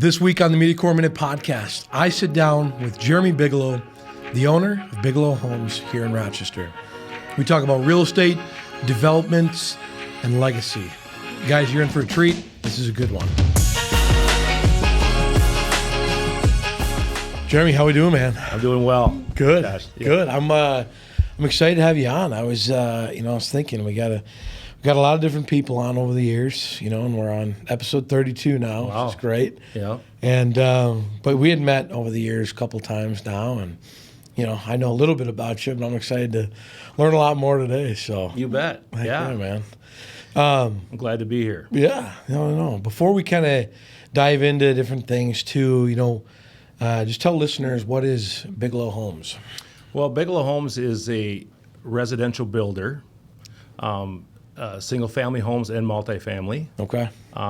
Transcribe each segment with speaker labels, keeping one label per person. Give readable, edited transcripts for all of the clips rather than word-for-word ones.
Speaker 1: This week on the Media Core Minute podcast, I sit down with Jeremy Bigelow, the owner of Bigelow Homes here in Rochester. We talk about real estate, developments, and legacy. Guys, you're in for a treat. This is a good one. Jeremy, how we doing, man?
Speaker 2: I'm doing well.
Speaker 1: Good.
Speaker 2: Gosh, yeah.
Speaker 1: Good. I'm excited to have you on. I was thinking we got a lot of different people on over the years, and we're on episode 32 now,
Speaker 2: Wow.
Speaker 1: which is great.
Speaker 2: Yeah.
Speaker 1: And but we had met over the years a couple times now, and I know a little bit about you, but I'm excited to learn a lot more today. So
Speaker 2: You bet.
Speaker 1: heck
Speaker 2: Yeah.
Speaker 1: man.
Speaker 2: I'm glad to be here.
Speaker 1: Yeah, no. Before we kind of dive into different things too, just tell listeners, what is Bigelow Homes?
Speaker 2: Well, Bigelow Homes is a residential builder, single-family homes and multifamily.
Speaker 1: Okay.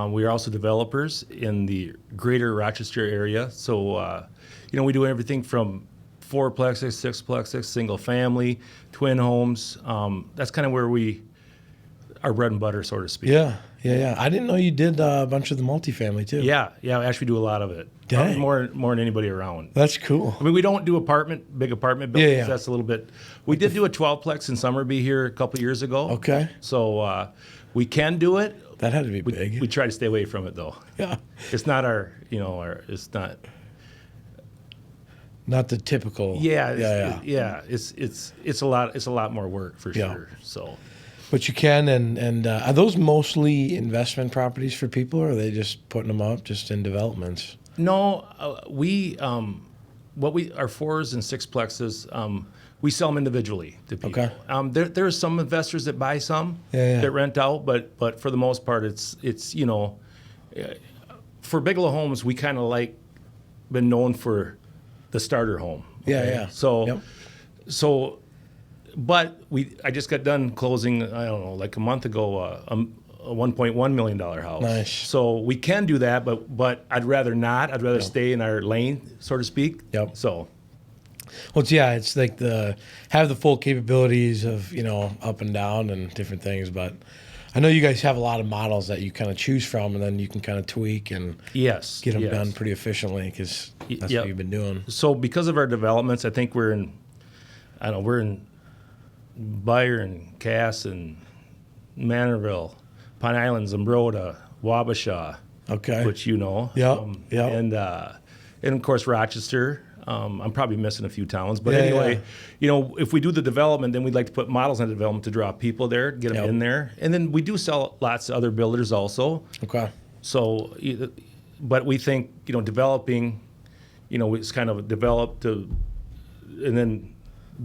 Speaker 2: We are also developers in the greater Rochester area. So, we do everything from fourplexes, sixplexes, single-family, twin homes. That's kind of where our bread and butter, so to speak.
Speaker 1: Yeah. I didn't know you did a bunch of the multifamily too.
Speaker 2: Yeah. I actually do a lot of it.
Speaker 1: Dang.
Speaker 2: More than anybody around.
Speaker 1: That's cool.
Speaker 2: I mean, we don't do big apartment buildings.
Speaker 1: Yeah.
Speaker 2: That's a little bit. We did do a 12-plex in Summerby here a couple years ago.
Speaker 1: Okay.
Speaker 2: So we can do it.
Speaker 1: That had to be big.
Speaker 2: We try to stay away from it though.
Speaker 1: Yeah.
Speaker 2: It's not it's not.
Speaker 1: Not the typical.
Speaker 2: Yeah. It's a lot. It's a lot more work for sure. So.
Speaker 1: But you can, and are those mostly investment properties for people, or are they just putting them up just in developments?
Speaker 2: No, our fours and sixplexes, we sell them individually to people.
Speaker 1: Okay.
Speaker 2: There are some investors that buy some that rent out, but for the most part, it's for Bigelow Homes, we kind of been known for the starter home. Okay?
Speaker 1: Yeah.
Speaker 2: So, but I just got done closing, I don't know, like a month ago, a $1.1 million house.
Speaker 1: Nice.
Speaker 2: So we can do that, but I'd rather not. I'd rather stay in our lane, so to speak.
Speaker 1: Yep.
Speaker 2: So.
Speaker 1: Well, it's like have the full capabilities of up and down and different things, but I know you guys have a lot of models that you kind of choose from, and then you can kind of tweak and get them done pretty efficiently because that's what you've been doing.
Speaker 2: So because of our developments, I think we're in Byron, Cass, and Manorville, Pine Island, Zumbrota, Wabasha.
Speaker 1: Okay.
Speaker 2: Which you know.
Speaker 1: Yeah.
Speaker 2: And of course Rochester. I'm probably missing a few towns, but anyway, if we do the development, then we'd like to put models on the development to draw people there, get them in there, and then we do sell lots to other builders also.
Speaker 1: Okay.
Speaker 2: So, but we think developing, it's kind of develop to, and then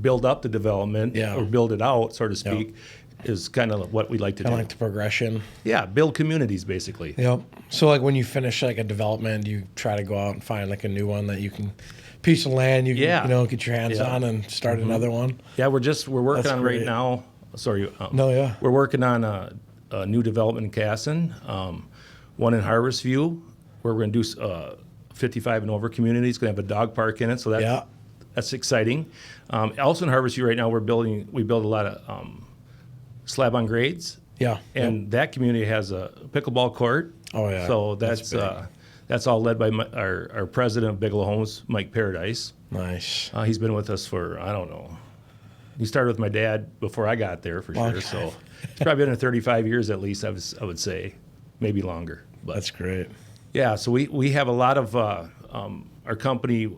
Speaker 2: build up the development or build it out, so to speak. Is kind of what we like to do.
Speaker 1: Kind of like the progression.
Speaker 2: Yeah, build communities basically.
Speaker 1: Yep. So like when you finish like a development, you try to go out and find like a new one that you can piece of land you can get your hands on and start another one.
Speaker 2: Yeah, we're working on right now. Sorry. We're working on a new development in Casson, one in Harvest View, where we're going to do 55 and over community. It's going to have a dog park in it, so that's exciting. Also in Harvest View right now, we build a lot of slab on grades.
Speaker 1: Yeah.
Speaker 2: And that community has a pickleball court.
Speaker 1: Oh yeah.
Speaker 2: So that's all led by our president of Bigelow Homes, Mike Paradise.
Speaker 1: Nice.
Speaker 2: He's been with us for, I don't know. He started with my dad before I got there for sure.
Speaker 1: Okay.
Speaker 2: So it's probably been 35 years at least, I would say, maybe longer. But
Speaker 1: that's great.
Speaker 2: Yeah. So we have a lot of our company.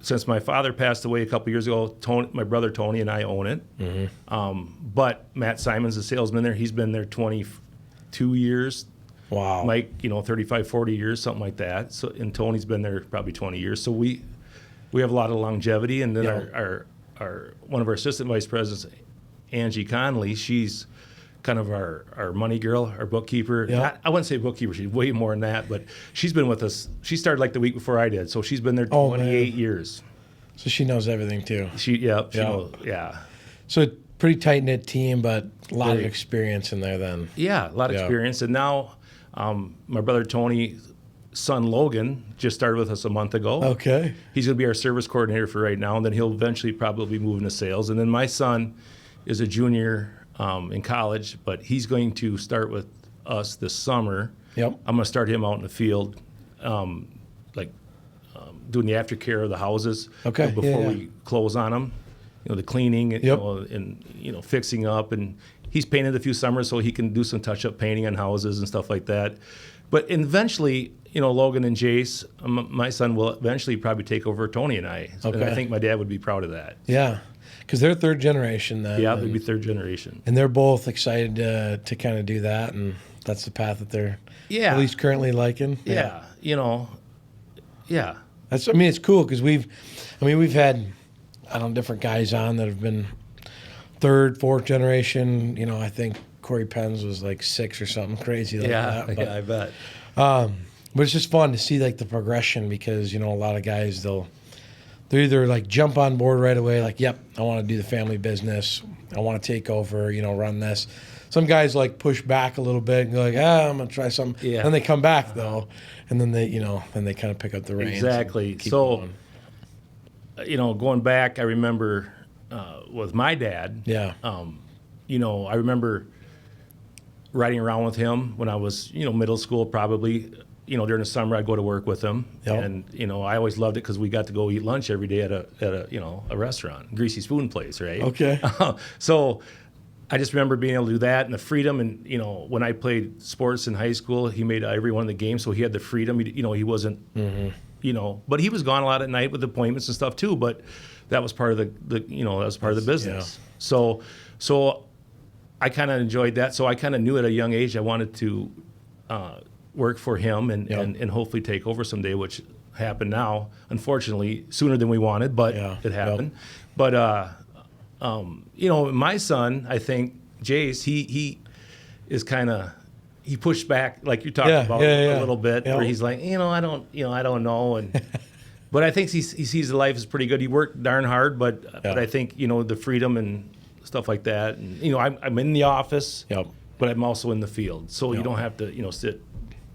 Speaker 2: Since my father passed away a couple years ago, my brother Tony and I own it.
Speaker 1: Mm-hmm.
Speaker 2: But Matt Simon's a salesman there. He's been there 22 years.
Speaker 1: Wow.
Speaker 2: Mike, 35, 40 years, something like that. So, and Tony's been there probably 20 years. So we have a lot of longevity. And then our one of our assistant vice presidents, Angie Conley, she's kind of our money girl, our bookkeeper.
Speaker 1: Yeah.
Speaker 2: I wouldn't say bookkeeper, she's way more than that, but she's been with us. She started like the week before I did, so she's been there 28 years.
Speaker 1: So she knows everything too.
Speaker 2: She knows,
Speaker 1: So pretty tight-knit team, but a lot of experience in there then.
Speaker 2: Yeah, a lot of experience. And now my brother Tony's son Logan just started with us a month ago.
Speaker 1: Okay.
Speaker 2: He's going to be our service coordinator for right now, and then he'll eventually probably be moving to sales. And then my son is a junior in college, but he's going to start with us this summer.
Speaker 1: Yep.
Speaker 2: I'm going to start him out in the field like doing the aftercare of the houses.
Speaker 1: Okay.
Speaker 2: Before we close on them, the cleaning, and fixing up. And he's painted a few summers, so he can do some touch-up painting on houses and stuff like that. But eventually, Logan and Jace, my son, will eventually probably take over Tony and I.
Speaker 1: Okay.
Speaker 2: And I think my dad would be proud of that.
Speaker 1: Yeah, because they're third generation then.
Speaker 2: Yeah, they'd be third generation.
Speaker 1: And they're both excited to kind of do that, and that's the path that they're at least currently liking.
Speaker 2: Yeah.
Speaker 1: It's cool because we've had, different guys on that have been third, fourth generation. I think Corey Penn's was like 6 or something crazy like that. But,
Speaker 2: yeah, I bet.
Speaker 1: But it's just fun to see like the progression because, a lot of guys, they're either like jump on board right away, like, yep, I want to do the family business. I want to take over, run this. Some guys like push back a little bit and go like, I'm going to try something.
Speaker 2: Yeah.
Speaker 1: Then they come back though. And then they kind of pick up the reins.
Speaker 2: Exactly. So, going back, I remember with my dad.
Speaker 1: Yeah.
Speaker 2: I remember riding around with him when I was, middle school probably. During the summer I'd go to work with him.
Speaker 1: Yep.
Speaker 2: And, I always loved it because we got to go eat lunch every day at a restaurant, Greasy Spoon place, right?
Speaker 1: Okay.
Speaker 2: So I just remember being able to do that and the freedom. And, when I played sports in high school, he made every one of the games. So he had the freedom. He wasn't, but he was gone a lot at night with appointments and stuff too. But that was part of the business. Yeah. So I kind of enjoyed that. So I kind of knew at a young age I wanted to work for him and hopefully take over someday, which happened now, unfortunately, sooner than we wanted, but it happened. Yep. But, my son, I think, Jace, he is kind of, he pushed back, like you talked about a little bit, where he's like, I don't know. And but I think he sees the life is pretty good. He worked darn hard, but I think, the freedom and stuff like that. And, I'm in the office, but I'm also in the field. So you don't have to, sit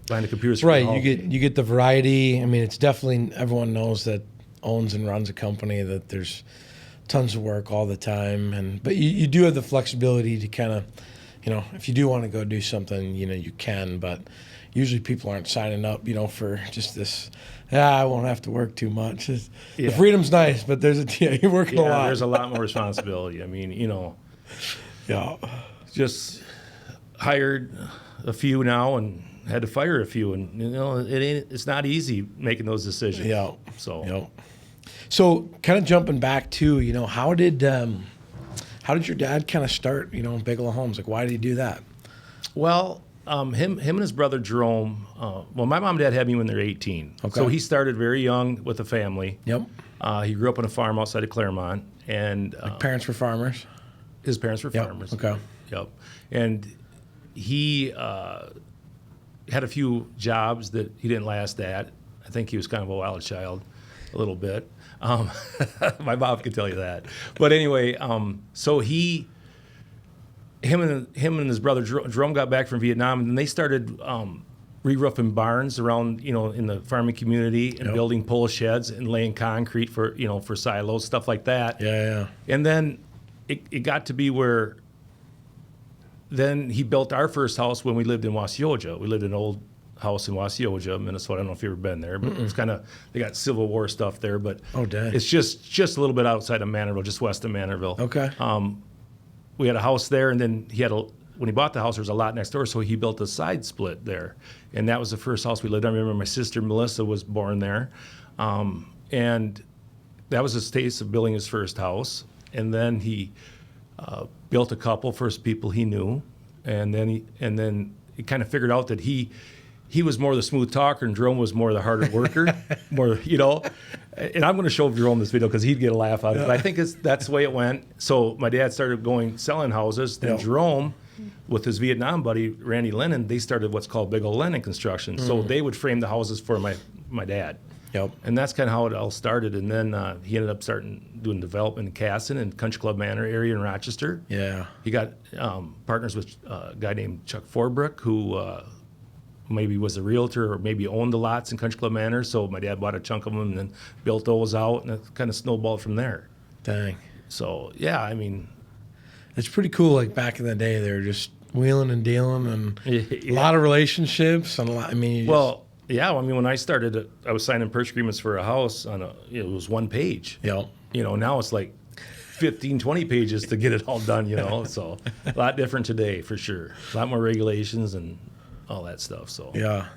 Speaker 2: behind the computers.
Speaker 1: Right. You get the variety. It's definitely, everyone knows that owns and runs a company that there's tons of work all the time. But you do have the flexibility to kind of, if you do want to go do something, you can. But usually people aren't signing up, for just this, I won't have to work too much. The freedom's nice, but you're working a lot.
Speaker 2: There's a lot more responsibility. Just hired a few now and had to fire a few, and it's not easy making those decisions.
Speaker 1: Yeah. So kind of jumping back to, how did your dad kind of start, Bigelow Homes? Like, why did he do that?
Speaker 2: Well, him and his brother Jerome. My mom and dad had me when they were 18.
Speaker 1: Okay.
Speaker 2: So he started very young with a family.
Speaker 1: Yep.
Speaker 2: He grew up on a farm outside of Claremont, and
Speaker 1: parents were farmers.
Speaker 2: His parents were farmers.
Speaker 1: Okay.
Speaker 2: Yep. And he had a few jobs that he didn't last at. I think he was kind of a wild child, a little bit. My mom can tell you that. But anyway, so him and his brother Jerome got back from Vietnam, and they started re-roofing barns around, in the farming community and building pole sheds and laying concrete for silos, stuff like that.
Speaker 1: Yeah.
Speaker 2: And then it got to be where then he built our first house when we lived in Wasioja. We lived in an old house in Wasioja, Minnesota. I don't know if you've ever been there, but it's kind of, they got Civil War stuff there, but it's just a little bit outside of Manorville, just west of Manorville.
Speaker 1: Okay.
Speaker 2: We had a house there, and then when he bought the house, there was a lot next door, so he built a side split there. And that was the first house we lived in. I remember my sister Melissa was born there. And that was his taste of building his first house. And then he built a couple, first people he knew. And then he kind of figured out that he was more the smooth talker and Jerome was more the harder worker, And I'm going to show Jerome this video because he'd get a laugh out of it. But I think that's the way it went. So my dad started selling houses. Then Jerome, with his Vietnam buddy, Randy Lennon, they started what's called Bigelow Lennon Construction. So they would frame the houses for my dad.
Speaker 1: Yep.
Speaker 2: And that's kind of how it all started. And then he ended up doing development in Casson and Country Club Manor area in Rochester.
Speaker 1: Yeah.
Speaker 2: He got partners with a guy named Chuck Forbrook, who maybe was a realtor or maybe owned the lots in Country Club Manor. So my dad bought a chunk of them and then built those out, and it kind of snowballed from there.
Speaker 1: Dang.
Speaker 2: So, yeah,
Speaker 1: it's pretty cool. Like back in the day, they were just wheeling and dealing and a lot of relationships. And
Speaker 2: Yeah, well, I mean, when I started, I was signing purchase agreements for a house it was one page.
Speaker 1: Yeah.
Speaker 2: Now it's like 15, 20 pages to get it all done, So a lot different today, for sure. A lot more regulations and all that stuff, so.
Speaker 1: Yeah.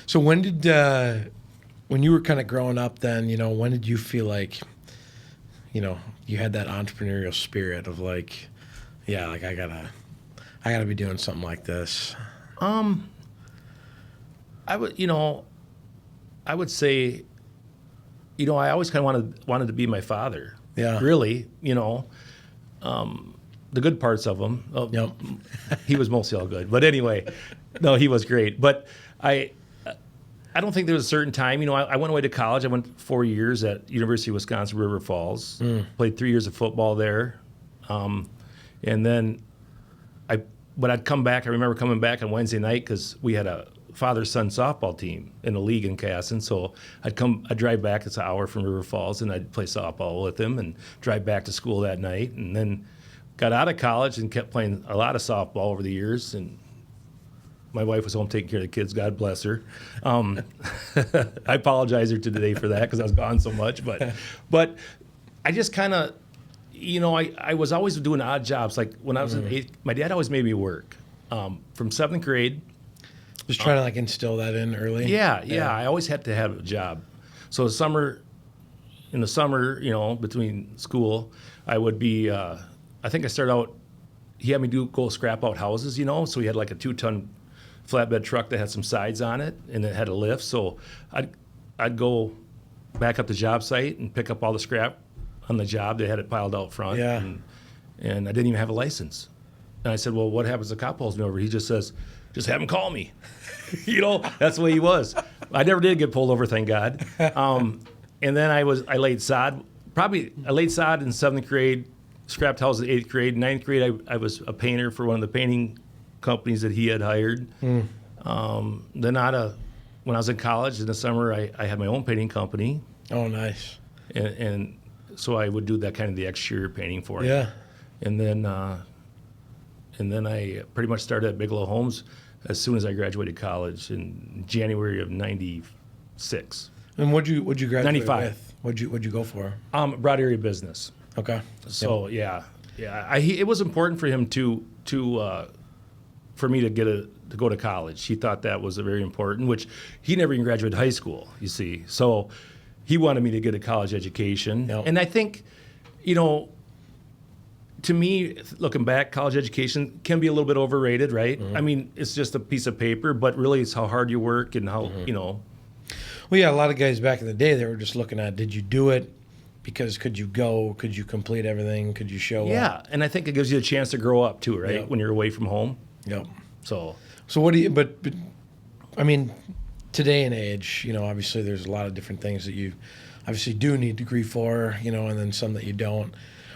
Speaker 1: So when you were kind of growing up then, when did you feel like, you had that entrepreneurial spirit of like, yeah, like I gotta be doing something like this?
Speaker 2: I would say, I always kind of wanted to be my father.
Speaker 1: Yeah.
Speaker 2: Really, the good parts of him.
Speaker 1: Yep.
Speaker 2: He was mostly all good, but anyway, no, he was great. But I don't think there was a certain time. I went away to college. I went 4 years at University of Wisconsin River Falls. Played 3 years of football there, and then I'd come back. I remember coming back on Wednesday night because we had a father-son softball team in a league in Casson. So I'd drive back. It's an hour from River Falls, and I'd play softball with him and drive back to school that night. And then got out of college and kept playing a lot of softball over the years. And my wife was home taking care of the kids. God bless her. I apologize her today for that because I was gone so much. But I just kind of, I was always doing odd jobs. Like when I was in eighth, my dad always made me work from seventh grade.
Speaker 1: Just trying to like instill that in early.
Speaker 2: Yeah. I always had to have a job. So in the summer, between school, I would be. I think I started out. He had me go scrap out houses, So he had like a 2-ton flatbed truck that had some sides on it, and it had a lift. So I'd go back up the job site and pick up all the scrap on the job. They had it piled out front.
Speaker 1: Yeah.
Speaker 2: And I didn't even have a license. And I said, well, what happens if the cop pulls me over? He just says, just have him call me. That's the way he was. I never did get pulled over, thank God. And then I laid sod. I laid sod in 7th grade, scrapped houses in 8th grade. 9th grade, I was a painter for one of the painting companies that he had hired. Then when I was in college in the summer, I had my own painting company.
Speaker 1: Oh, nice.
Speaker 2: And so I would do that kind of the exterior painting for him.
Speaker 1: Yeah.
Speaker 2: And then I pretty much started at Bigelow Homes as soon as I graduated college in January of '96.
Speaker 1: And what'd you graduate
Speaker 2: 95.
Speaker 1: with? What'd you go for?
Speaker 2: Broad area business.
Speaker 1: Okay.
Speaker 2: So yeah. It was important for him for me to go to college. He thought that was very important, which he never even graduated high school. You see, so he wanted me to get a college education, and I think, to me, looking back, college education can be a little bit overrated, right? I mean, it's just a piece of paper, but really it's how hard you work and how,
Speaker 1: Well, yeah, a lot of guys back in the day, they were just looking at, did you do it? Because could you go? Could you complete everything? Could you show up?
Speaker 2: Yeah, and I think it gives you a chance to grow up too, right?
Speaker 1: Yep.
Speaker 2: When you're away from home.
Speaker 1: Yep.
Speaker 2: So
Speaker 1: what do you, but I mean, today and age, obviously there's a lot of different things that you obviously do need a degree for, and then some that you don't.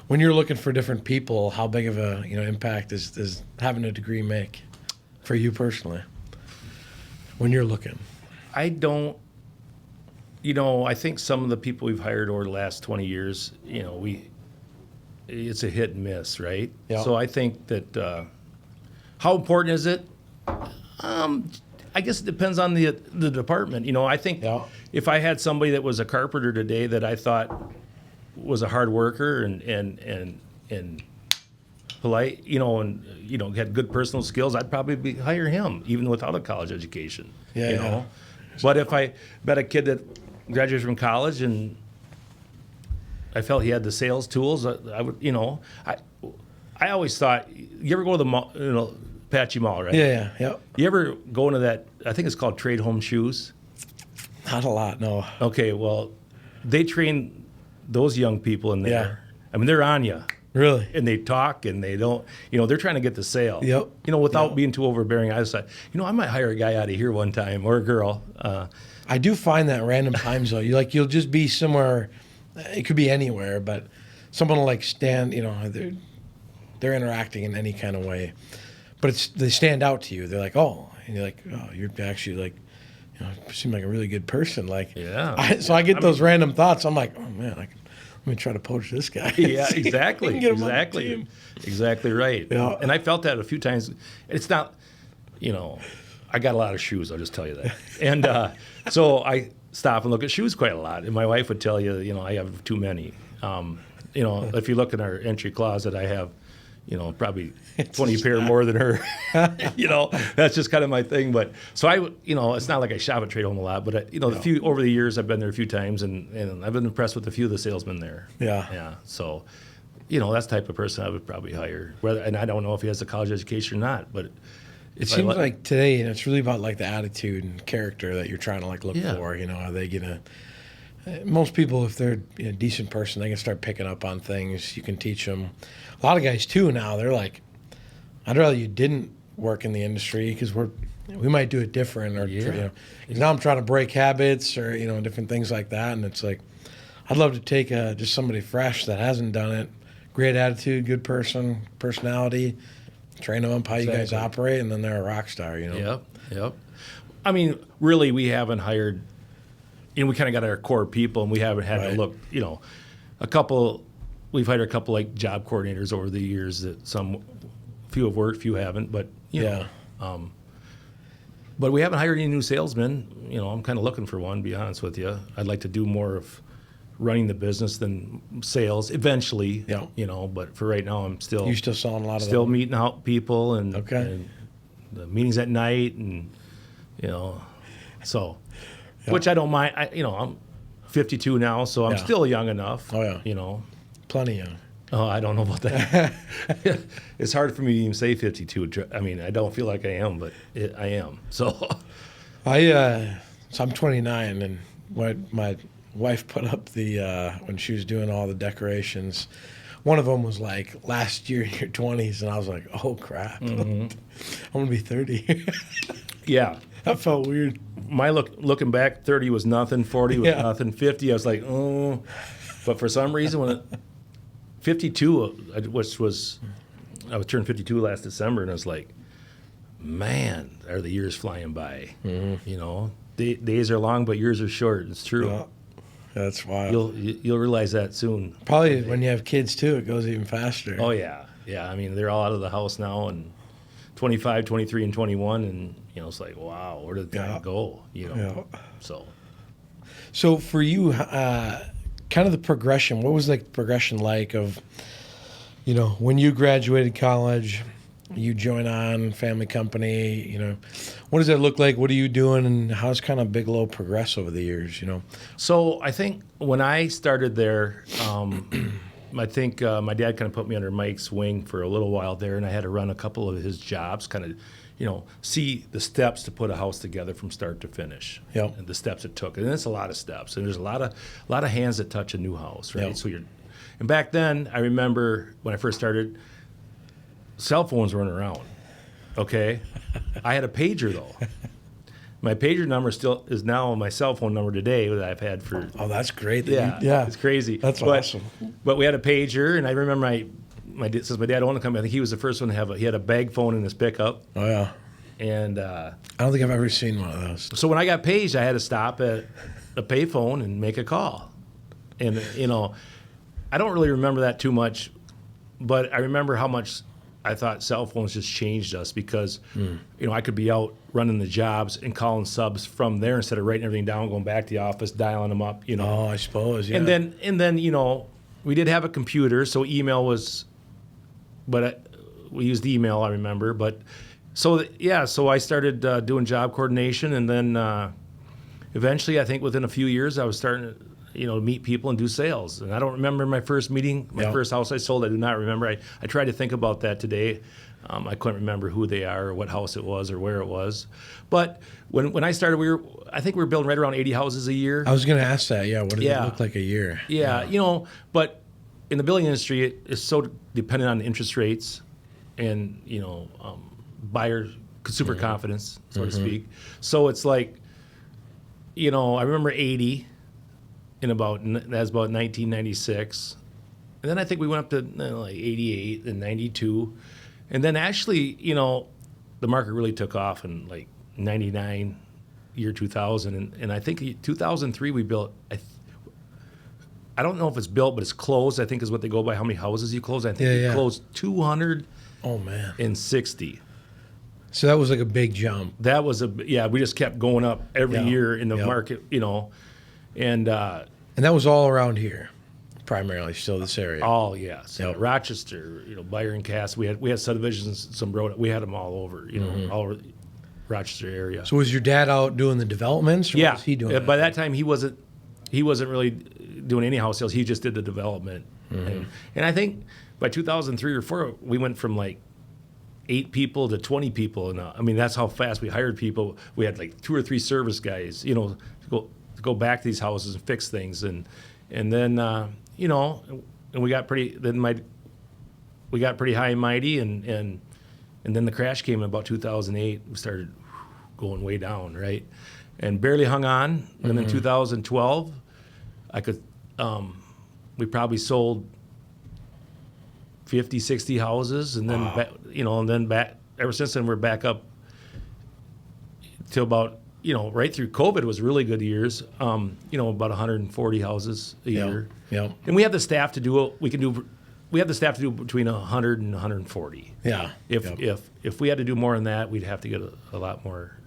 Speaker 1: When you're looking for different people, how big of a impact does having a degree make for you personally? When you're looking,
Speaker 2: I don't. I think some of the people we've hired over the last 20 years, it's a hit and miss, right?
Speaker 1: Yeah.
Speaker 2: So I think that how important is it? I guess it depends on the department. I think if I had somebody that was a carpenter today that I thought was a hard worker and polite, and had good personal skills, I'd probably hire him even without a college education.
Speaker 1: Yeah.
Speaker 2: But if I met a kid that graduated from college and I felt he had the sales tools, I would, I always thought, you ever go to the mall, Apache Mall, right?
Speaker 1: Yeah.
Speaker 2: You ever go into that, I think it's called Trade Home Shoes?
Speaker 1: Not a lot, no.
Speaker 2: Okay, well, they train those young people in there.
Speaker 1: Yeah.
Speaker 2: I mean, they're on you.
Speaker 1: Really?
Speaker 2: And they talk and they don't, they're trying to get the sale.
Speaker 1: Yep.
Speaker 2: Without being too overbearing. I was like, I might hire a guy out of here one time or a girl.
Speaker 1: I do find that random times though. You'll just be somewhere, it could be anywhere, but someone will like stand, they're interacting in any kind of way. But they stand out to you. They're like, oh, and you're like, oh, you're actually like, you seem like a really good person. Like,
Speaker 2: yeah.
Speaker 1: So I get those random thoughts. I'm like, oh man, let me try to poach this guy.
Speaker 2: Yeah, exactly. Exactly right.
Speaker 1: Yeah.
Speaker 2: And I felt that a few times. It's not, I got a lot of shoes, I'll just tell you that. And so I stop and look at shoes quite a lot. And my wife would tell you, I have too many. If you look in our entry closet, I have, probably 20 pair more than her. That's just kind of my thing. But so it's not like I shop at Trade Home a lot, but over the years I've been there a few times, and I've been impressed with a few of the salesmen there. Yeah. So, that's the type of person I would probably hire. And I don't know if he has a college education or not, but
Speaker 1: it seems like today, it's really about like the attitude and character that you're trying to like look for. Are they gonna? Most people, if they're a decent person, they can start picking up on things. You can teach them. A lot of guys too now, they're like, I'd rather you didn't work in the industry because we might do it different, or now I'm trying to break habits or different things like that, and it's like I'd love to take just somebody fresh that hasn't done it, great attitude, good personality, train them up how you guys operate, and then they're a rock star.
Speaker 2: Yep. I mean, really, we haven't hired. We kind of got our core people, and we haven't had to look. We've hired a couple like job coordinators over the years that few have worked, few haven't, but but we haven't hired any new salesmen. I'm kind of looking for one, to be honest with you. I'd like to do more of running the business than sales eventually. But for right now, I'm still.
Speaker 1: You're still selling a lot of
Speaker 2: still them. Meeting out people and the meetings at night and so. Yeah. Which I don't mind. I'm 52 now, so I'm still young enough.
Speaker 1: Oh yeah. Plenty young.
Speaker 2: Oh, I don't know about that. It's hard for me to even say 52. I mean, I don't feel like I am, but I am. So,
Speaker 1: I'm 29, and what my wife put up when she was doing all the decorations. One of them was like, last year in your 20s, and I was like, oh crap, I'm gonna be 30.
Speaker 2: Yeah.
Speaker 1: That felt weird.
Speaker 2: My looking back, 30 was nothing, 40 was nothing, 50, I was like, oh. But for some reason, 52, which was, I was turned 52 last December, and I was like, man, are the years flying by. Days are long, but years are short. It's true.
Speaker 1: Yeah. That's wild.
Speaker 2: You'll realize that soon.
Speaker 1: Probably when you have kids, too, it goes even faster.
Speaker 2: Oh, yeah. Yeah, I mean, they're all out of the house now, and 25, 23, and 21, and it's like, wow, where did that go?
Speaker 1: So for you, kind of the progression. What was the progression like of, when you graduated college, you join on family company? What does that look like? What are you doing, and how's kind of Bigelow progress over the years?
Speaker 2: So I think when I started there. I think my dad kind of put me under Mike's wing for a little while there, and I had to run a couple of his jobs, kind of, see the steps to put a house together from start to finish.
Speaker 1: Yep.
Speaker 2: And the steps it took, and it's a lot of steps, and there's a lot of hands that touch a new house, right?
Speaker 1: Yep.
Speaker 2: And back then, I remember when I first started, cell phones weren't around. Okay, I had a pager though. My pager number still is now my cell phone number today that I've had for.
Speaker 1: Oh, that's great.
Speaker 2: It's crazy.
Speaker 1: That's awesome.
Speaker 2: But we had a pager, and I remember since my dad owned the company, I think he was the first one to have he had a bag phone in his pickup.
Speaker 1: Oh yeah.
Speaker 2: And
Speaker 1: I don't think I've ever seen one of those.
Speaker 2: So when I got paged, I had to stop at a payphone and make a call, and I don't really remember that too much, but I remember how much I thought cell phones just changed us because, I could be out running the jobs and calling subs from there instead of writing everything down, going back to the office, dialing them up,
Speaker 1: Oh, I suppose, yeah.
Speaker 2: And then, we did have a computer, so email was, but we used email, I remember. But so I started doing job coordination, and then eventually, I think within a few years, I was starting to, meet people and do sales. And I don't remember my first meeting, first house I sold. I do not remember. I tried to think about that today. I couldn't remember who they are or what house it was or where it was. But when I started, I think we were building right around 80 houses a year.
Speaker 1: I was going to ask that. Yeah. What did it look like a year?
Speaker 2: Yeah. But in the building industry, it's so dependent on interest rates and, buyer consumer confidence, so to speak. So it's like, I remember 80. That's about 1996, and then I think we went up to like 88 and 92, and then actually, the market really took off in like 99, year 2000, and I think 2003 we built. I don't know if it's built, but it's closed. I think is what they go by. How many houses you close? I think we closed 200.
Speaker 1: Oh man,
Speaker 2: and 60.
Speaker 1: So that was like a big jump.
Speaker 2: That was we just kept going up every year in the market, and
Speaker 1: that was all around here, primarily still this area.
Speaker 2: Oh yes, Rochester, Byron, Cass. We had subdivisions, some road. We had them all over, all over the Rochester area.
Speaker 1: So was your dad out doing the developments? Or what was he doing?
Speaker 2: By that time he wasn't really doing any house sales. He just did the development, and I think by 2003 or 4 we went from like 8 people to 20 people, and I mean that's how fast we hired people. We had like 2 or 3 service guys, to go back to these houses and fix things, and then and we got pretty high and mighty, and then the crash came in about 2008. We started going way down, right, and barely hung on. And then 2012, we probably sold 50, 60 houses, and then back ever since then we're back up to about right through COVID was really good years. About 140 houses a year.
Speaker 1: Yeah.
Speaker 2: And we have the staff to do it. We have the staff to do between 100 and 140.
Speaker 1: Yeah.
Speaker 2: If we had to do more than that, we'd have to get a lot more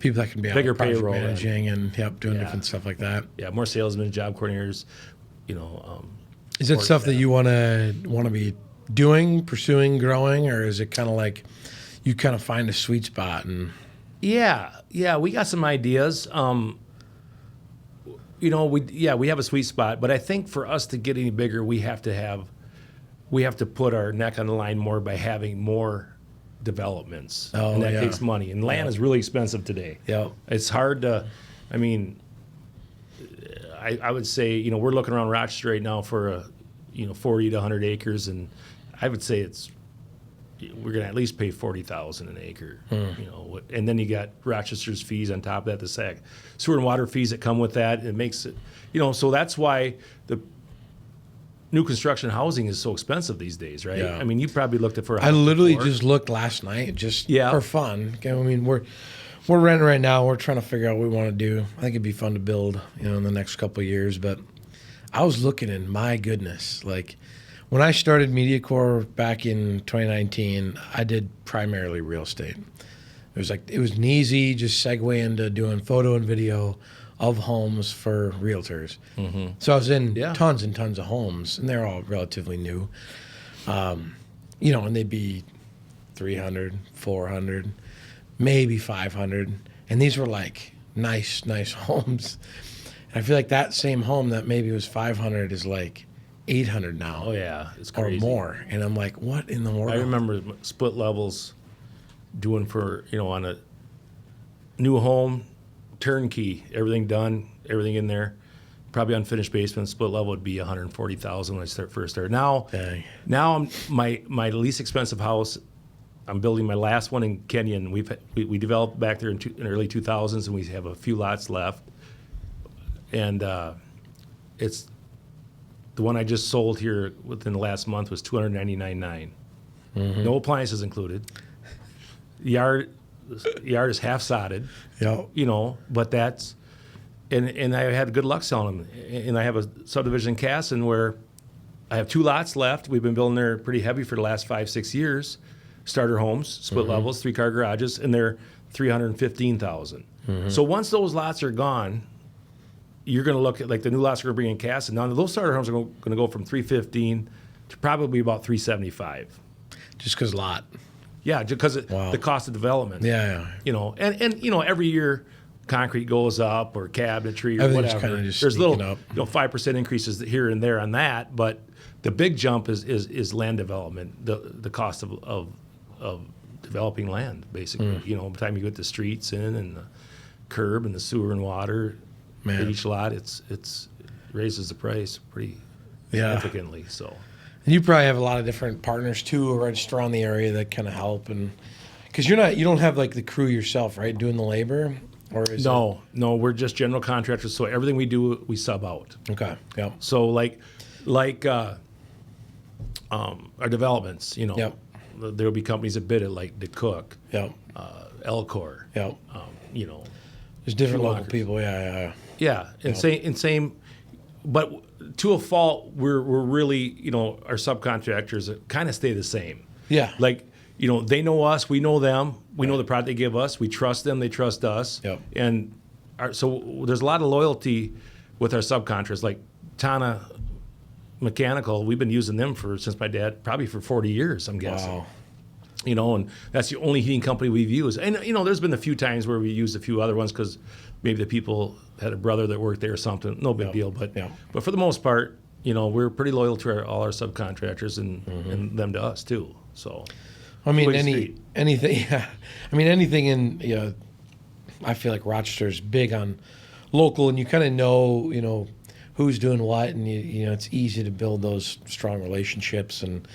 Speaker 1: people that can be
Speaker 2: bigger
Speaker 1: out project
Speaker 2: payroll
Speaker 1: managing and doing different stuff like that.
Speaker 2: Yeah, more salesmen, job coordinators.
Speaker 1: Is it stuff that you want to be doing, pursuing, growing, or is it kind of like you kind of find a sweet spot? And
Speaker 2: yeah, we got some ideas. We have a sweet spot, but I think for us to get any bigger, we have to put our neck on the line more by having more developments, and that takes money. And land is really expensive today.
Speaker 1: Yeah,
Speaker 2: it's hard to. I mean, I would say we're looking around Rochester right now for 40 to 100 acres, and I would say we're going to at least pay $40,000 an acre. And then you got Rochester's fees on top of that, the sewer and water fees that come with that. It makes it, so that's why the new construction housing is so expensive these days, right?
Speaker 1: Yeah.
Speaker 2: I mean, you probably looked at for a
Speaker 1: I
Speaker 2: house
Speaker 1: literally
Speaker 2: before.
Speaker 1: just looked last night for fun. I mean, we're renting right now. We're trying to figure out what we want to do. I think it'd be fun to build, in the next couple of years. But I was looking, and my goodness, like when I started MediaCore back in 2019, I did primarily real estate. It was an easy just segue into doing photo and video of homes for realtors. Mm-hmm. So I was in tons and tons of homes, and they're all relatively new. And they'd be 300, 400, maybe 500. And these were like nice homes. And I feel like that same home that maybe was 500 is like 800 now.
Speaker 2: Oh yeah, it's crazy.
Speaker 1: Or more. And I'm like, what in the world?
Speaker 2: I remember split levels doing for, on a new home, turnkey, everything done, everything in there. Probably unfinished basement, split level would be $140,000 when I first started. Now my least expensive house, I'm building my last one in Kenyon. We developed back there in early 2000s, and we have a few lots left. And it's the one I just sold here within the last month was $299,900. Mm-hmm. No appliances included. The yard is half sodded.
Speaker 1: Yeah.
Speaker 2: But that's and I had good luck selling them. And I have a subdivision in Casson where I have 2 lots left. We've been building there pretty heavy for the last 5-6 years. Starter homes, split levels, 3-car garages, and they're $315,000. Mm-hmm. So once those lots are gone, you're going to look at like the new lots are going to bring in Casson. Now those starter homes are going to go from $315,000 to probably about $375,000.
Speaker 1: Just because lot.
Speaker 2: Yeah, just because the cost of development.
Speaker 1: Yeah.
Speaker 2: And every year concrete goes up or cabinetry or whatever. There's little
Speaker 1: up.
Speaker 2: 5% increases here and there on that, but the big jump is land development, the cost of developing land, basically. By the time you get the streets in and the curb and the sewer and water at each lot, it raises the price pretty significantly. So.
Speaker 1: And you probably have a lot of different partners too, or just around the area that kind of help, and because you don't have like the crew yourself, right, doing the labor, or is
Speaker 2: no, we're just general contractors. So everything we do, we sub out.
Speaker 1: Okay, yeah.
Speaker 2: So like our developments, there'll be companies that bid it, like DeCook, Elcor,
Speaker 1: there's different local people, yeah,
Speaker 2: and same, but to a fault, we're really, our subcontractors kind of stay the same.
Speaker 1: Yeah.
Speaker 2: Like, they know us, we know them, we know the product they give us, we trust them, they trust us.
Speaker 1: Yep.
Speaker 2: And so there's a lot of loyalty with our subcontractors, like Tana Mechanical. We've been using them since my dad, probably for 40 years, I'm guessing.
Speaker 1: Wow.
Speaker 2: And that's the only heating company we've used. And, there's been a few times where we used a few other ones because maybe the people had a brother that worked there or something. No big deal. But for the most part, we're pretty loyal to all our subcontractors and them to us too. So,
Speaker 1: I mean, anything. Yeah. I mean, anything in. I feel like Rochester's big on local, and you kind of know who's doing what, and it's easy to build those strong relationships, and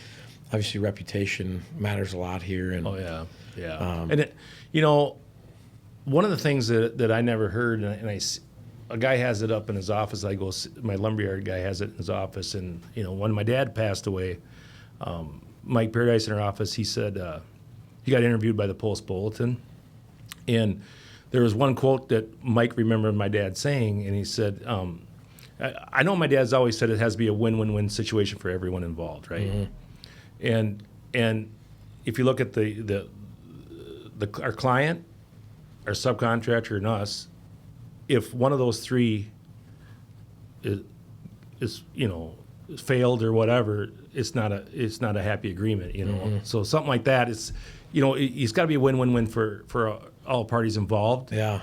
Speaker 1: obviously reputation matters a lot here. And
Speaker 2: and one of the things that I never heard, and a guy has it up in his office. My lumberyard guy has it in his office, and when my dad passed away, Mike Paradise in our office, he said he got interviewed by the Post Bulletin, and there was one quote that Mike remembered my dad saying, and he said, I know my dad's always said it has to be a win-win-win situation for everyone involved, right? Mm-hmm. And if you look at our client, our subcontractor, and us, if one of those three is failed or whatever, it's not a happy agreement, Mm-hmm. So something like that, it's it's got to be a win-win-win for all parties involved.
Speaker 1: Yeah.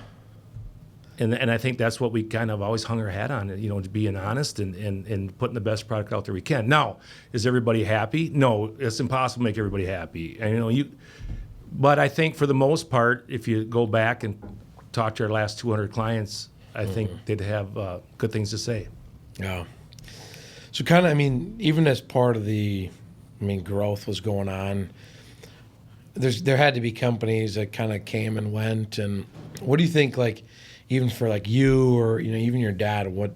Speaker 2: And I think that's what we kind of always hung our hat on, being honest and putting the best product out there we can. Now, is everybody happy? No, it's impossible to make everybody happy. And but I think for the most part, if you go back and talk to our last 200 clients, I think they'd have good things to say.
Speaker 1: Yeah. So kind of, even as part of growth was going on, there had to be companies that kind of came and went. And what do you think, like, even for like you or even your dad, what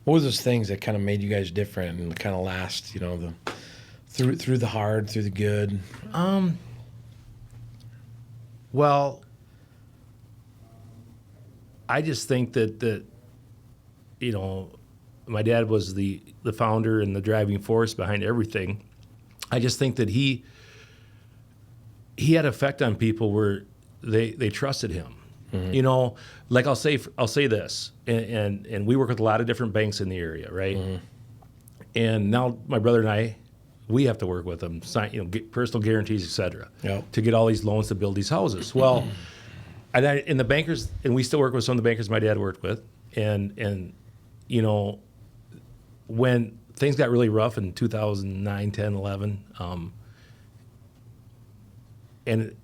Speaker 1: were those things that kind of made you guys different and kind of last, through the hard, through the good?
Speaker 2: Well, I just think that my dad was the founder and the driving force behind everything. I just think that he had an effect on people where they trusted him. Mm-hmm. Like I'll say this, and we work with a lot of different banks in the area, right? Mm-hmm. And now my brother and I, we have to work with them, sign, get personal guarantees, et cetera, to get all these loans to build these houses. Well, and the bankers, and we still work with some of the bankers my dad worked with, and when things got really rough in 2009, 10, 11, and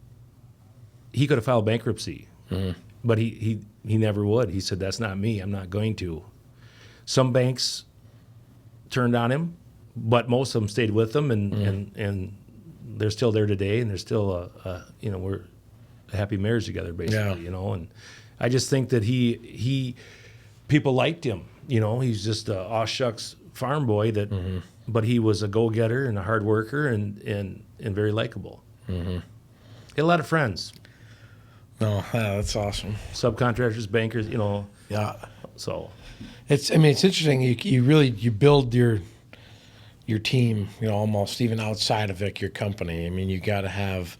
Speaker 2: he could have filed bankruptcy, but he never would. He said, "That's not me. I'm not going to." Some banks turned on him, but most of them stayed with him, and they're still there today, and they're still we're a happy marriage together, basically. And I just think that he people liked him. He's just a aw shucks farm boy but he was a go-getter and a hard worker and very likable. Mm-hmm. He had a lot of friends.
Speaker 1: Oh, yeah, that's awesome.
Speaker 2: Subcontractors, bankers,
Speaker 1: Yeah.
Speaker 2: So
Speaker 1: it's interesting. You build your team, almost even outside of your company. You got to have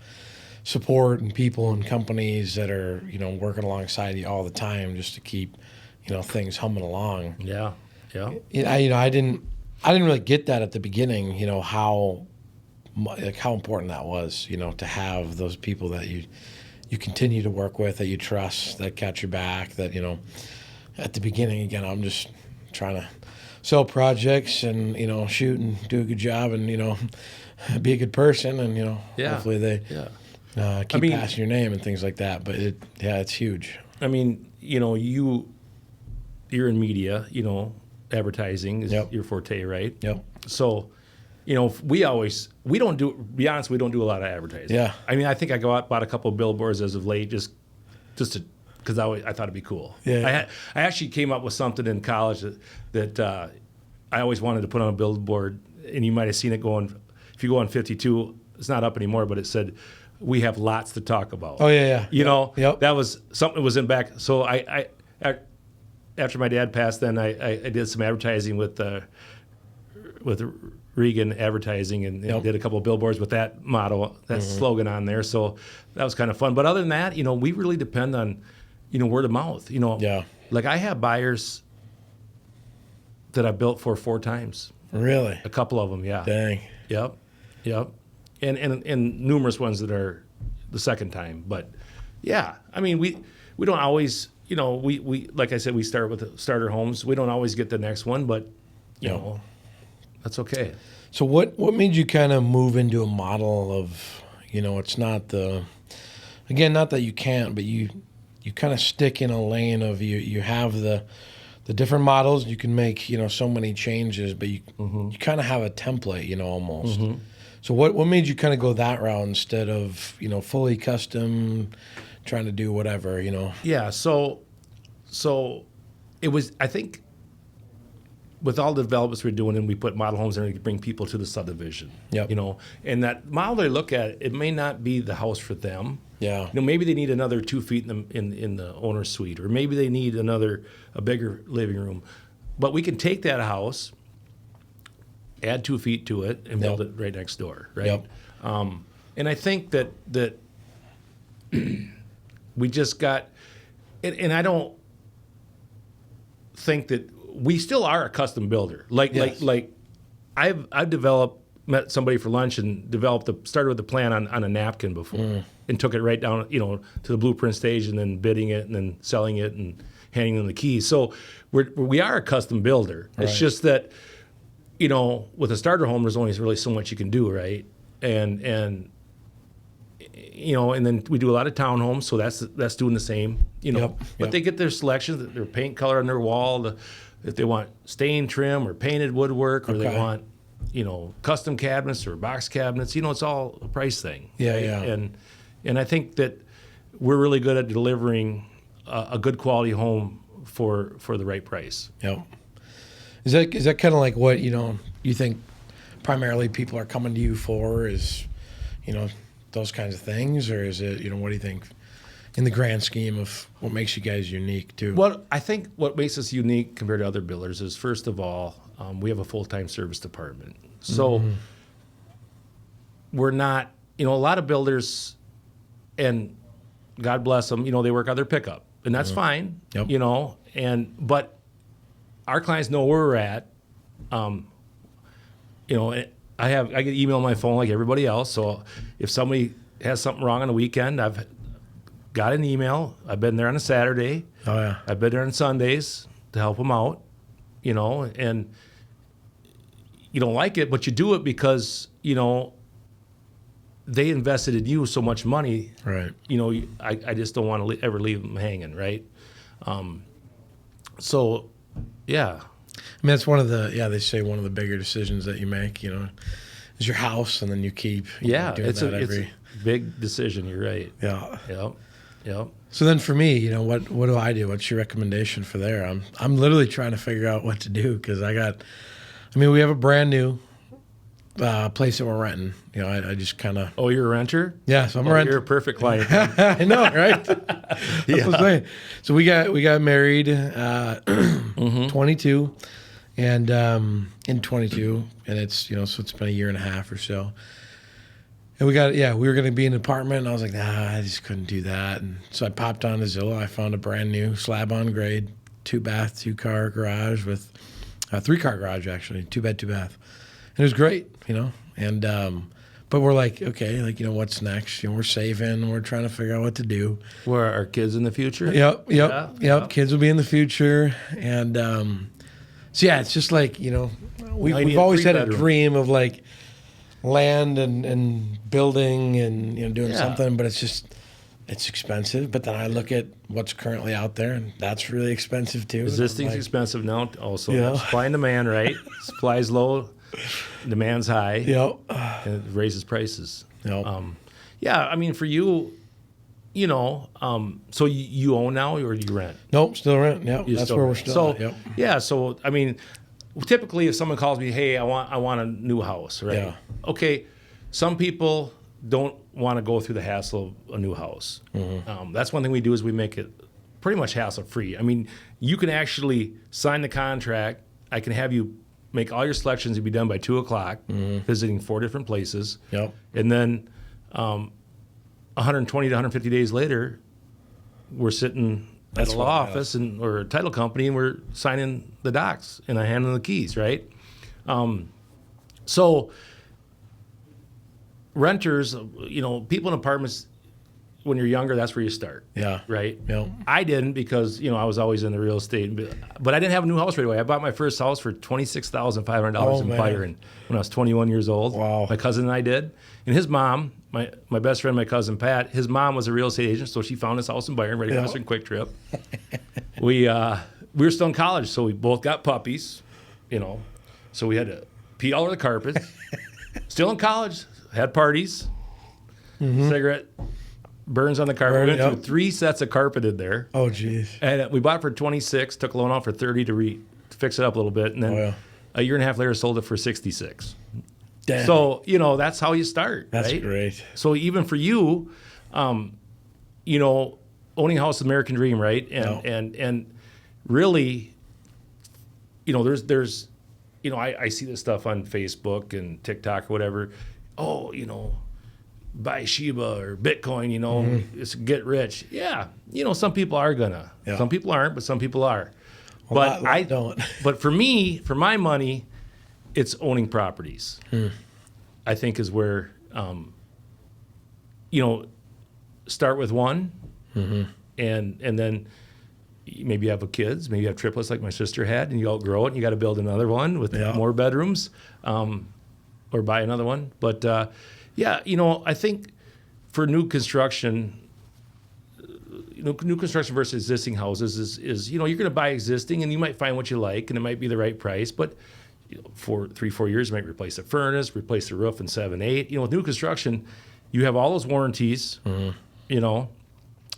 Speaker 1: support and people and companies that are, working alongside you all the time just to keep, things humming along.
Speaker 2: Yeah.
Speaker 1: I didn't really get that at the beginning, how important that was, to have those people that you continue to work with, that you trust, that got your back, that, at the beginning, again, I'm just trying to sell projects and, shoot and do a good job and, be a good person and, hopefully they keep passing your name and things like that. But it's huge.
Speaker 2: You're in media, advertising is your forte, right?
Speaker 1: Yep.
Speaker 2: So, we don't do a lot of advertising.
Speaker 1: Yeah.
Speaker 2: I think I bought a couple of billboards as of late just because I thought it'd be cool.
Speaker 1: Yeah.
Speaker 2: I actually came up with something in college that I always wanted to put on a billboard, and you might have seen it going, if you go on 52, it's not up anymore, but it said, "We have lots to talk about."
Speaker 1: Oh, yeah.
Speaker 2: Yep. That was something that was in back. So I after my dad passed, then I did some advertising with Reagan advertising and did a couple of billboards with that motto, that slogan on there. So that was kind of fun. But other than that, we really depend on, word of mouth. Like I have buyers that I built for 4 times.
Speaker 1: Really?
Speaker 2: A couple of them, yeah.
Speaker 1: Dang.
Speaker 2: Yep. And numerous ones that are the second time. But yeah, I mean, we don't always, we like I said, we start with starter homes. We don't always get the next one, but you know, that's okay.
Speaker 1: So what made you kind of move into a model of, it's not not that you can't, but you kind of stick in a lane of you have the different models, you can make, so many changes, but you kind of have a template, almost. So what made you kind of go that route instead of, fully custom, trying to do whatever,
Speaker 2: Yeah, so it was, I think, with all the developments we're doing, and we put model homes in to bring people to the subdivision.
Speaker 1: Yep.
Speaker 2: And that model they look at, it may not be the house for them.
Speaker 1: Yeah.
Speaker 2: Maybe they need another 2 feet in the owner's suite, or maybe they need a bigger living room. But we can take that house, add 2 feet to it, and build it right next door, right?
Speaker 1: Yep.
Speaker 2: And I think that we just got, and I don't think that we still are a custom builder. Like I've met somebody for lunch and started with the plan on a napkin before and took it right down, to the blueprint stage and then bidding it and then selling it and handing them the keys. So we are a custom builder.
Speaker 1: Right.
Speaker 2: It's just that, with a starter home, there's only really so much you can do, right? And then we do a lot of townhomes, so that's doing the same, But they get their selections, their paint color on their wall, if they want stain trim or painted woodwork, or they want, custom cabinets or box cabinets, it's all a price thing.
Speaker 1: Yeah,
Speaker 2: right?
Speaker 1: yeah.
Speaker 2: And I think that we're really good at delivering a good quality home for the right price.
Speaker 1: Yep. Is that kind of like what, you think primarily people are coming to you for is, those kinds of things? Or is it, what do you think in the grand scheme of what makes you guys unique too?
Speaker 2: Well, I think what makes us unique compared to other builders is, first of all, we have a full-time service department. So we're not, a lot of builders, and God bless them, they work on their pickup, and that's fine,
Speaker 1: Yep.
Speaker 2: But our clients know where we're at. I get email on my phone like everybody else. So if somebody has something wrong on the weekend, I've got an email. I've been there on a Saturday.
Speaker 1: Oh yeah.
Speaker 2: I've been there on Sundays to help them out, and you don't like it, but you do it because, they invested in you so much money.
Speaker 1: Right.
Speaker 2: I just don't want to ever leave them hanging, right? So, yeah.
Speaker 1: I mean, that's one of they say one of the bigger decisions that you make, is your house, and then you keep doing
Speaker 2: it's a big decision. You're right.
Speaker 1: Yeah.
Speaker 2: Yep.
Speaker 1: So then for me, what do I do? What's your recommendation for there? I'm literally trying to figure out what to do because we have a brand new place that we're renting. I just kind of.
Speaker 2: Oh, you're a renter?
Speaker 1: Yeah, so I'm a renter.
Speaker 2: You're a perfect client.
Speaker 1: I know, right? That's what I'm saying. So we got married 22, and in 22, and it's so it's been a year and a half or so. And we were going to be in an apartment, and I was like, nah, I just couldn't do that. And so I popped on to Zillow. I found a brand new slab on grade, 2-bath, 2-car garage with 3-car garage, actually, 2-bed, 2-bath. And it was great, and but we're like, okay, what's next? We're saving, we're trying to figure out what to do.
Speaker 2: Where are our kids in the future?
Speaker 1: Yep. Kids will be in the future, and so yeah, it's just like we've always had a dream of like land and building and doing something, but it's expensive. But then I look at what's currently out there, and that's really expensive too.
Speaker 2: Existing's expensive now also. Supply and demand, right? Supply's low, demand's high.
Speaker 1: Yep.
Speaker 2: And it raises prices.
Speaker 1: Yep.
Speaker 2: For you, so you own now or you rent?
Speaker 1: Nope, still rent. Yep. That's where we're still at. Yep.
Speaker 2: Yeah, so typically if someone calls me, hey, I want a new house, right?
Speaker 1: Yeah.
Speaker 2: Okay, some people don't want to go through the hassle of a new house. That's one thing we do is we make it pretty much hassle free. You can actually sign the contract. I can have you make all your selections and be done by 2:00, visiting 4 different places.
Speaker 1: Yep.
Speaker 2: And then 120 to 150 days later, we're sitting at a law office or a title company, and we're signing the docs, and I hand them the keys, right? So renters, people in apartments, when you're younger, that's where you start.
Speaker 1: Yeah.
Speaker 2: Right?
Speaker 1: Yeah.
Speaker 2: I didn't because, I was always in the real estate. But I didn't have a new house right away. I bought my first house for $26,500 in Byron when I was 21 years old.
Speaker 1: Wow.
Speaker 2: My cousin and I did. And his mom, my best friend, my cousin Pat, his mom was a real estate agent, so she found this house in Byron right across from Quick Trip. We were still in college, so we both got puppies, So we had to pee all over the carpet. Still in college, had parties, cigarette burns on the carpet. We went through 3 sets of carpet in there.
Speaker 1: Oh, geez.
Speaker 2: And we bought it for 26, took a loan out for 30 to fix it up a little bit, and then a year and a half later sold it for 66.
Speaker 1: Damn.
Speaker 2: So, that's how you start.
Speaker 1: That's
Speaker 2: right?
Speaker 1: great.
Speaker 2: So even for you, owning a house is the American dream, right? And really, there's I see this stuff on Facebook and TikTok or whatever. Oh, buy Shiba or Bitcoin, it's get rich. Yeah, some people are gonna. Yeah. Some people aren't, but some people are.
Speaker 1: Well, but I don't.
Speaker 2: But for me, for my money, it's owning properties. I think is where, start with one, and then maybe you have kids, maybe you have triplets like my sister had, and you outgrow it, and you got to build another one with more bedrooms, or buy another one. But I think for new construction, new construction versus existing houses is you're going to buy existing, and you might find what you like, and it might be the right price, but for 3-4 years, you might replace the furnace, replace the roof in 7-8. With new construction, you have all those warranties, and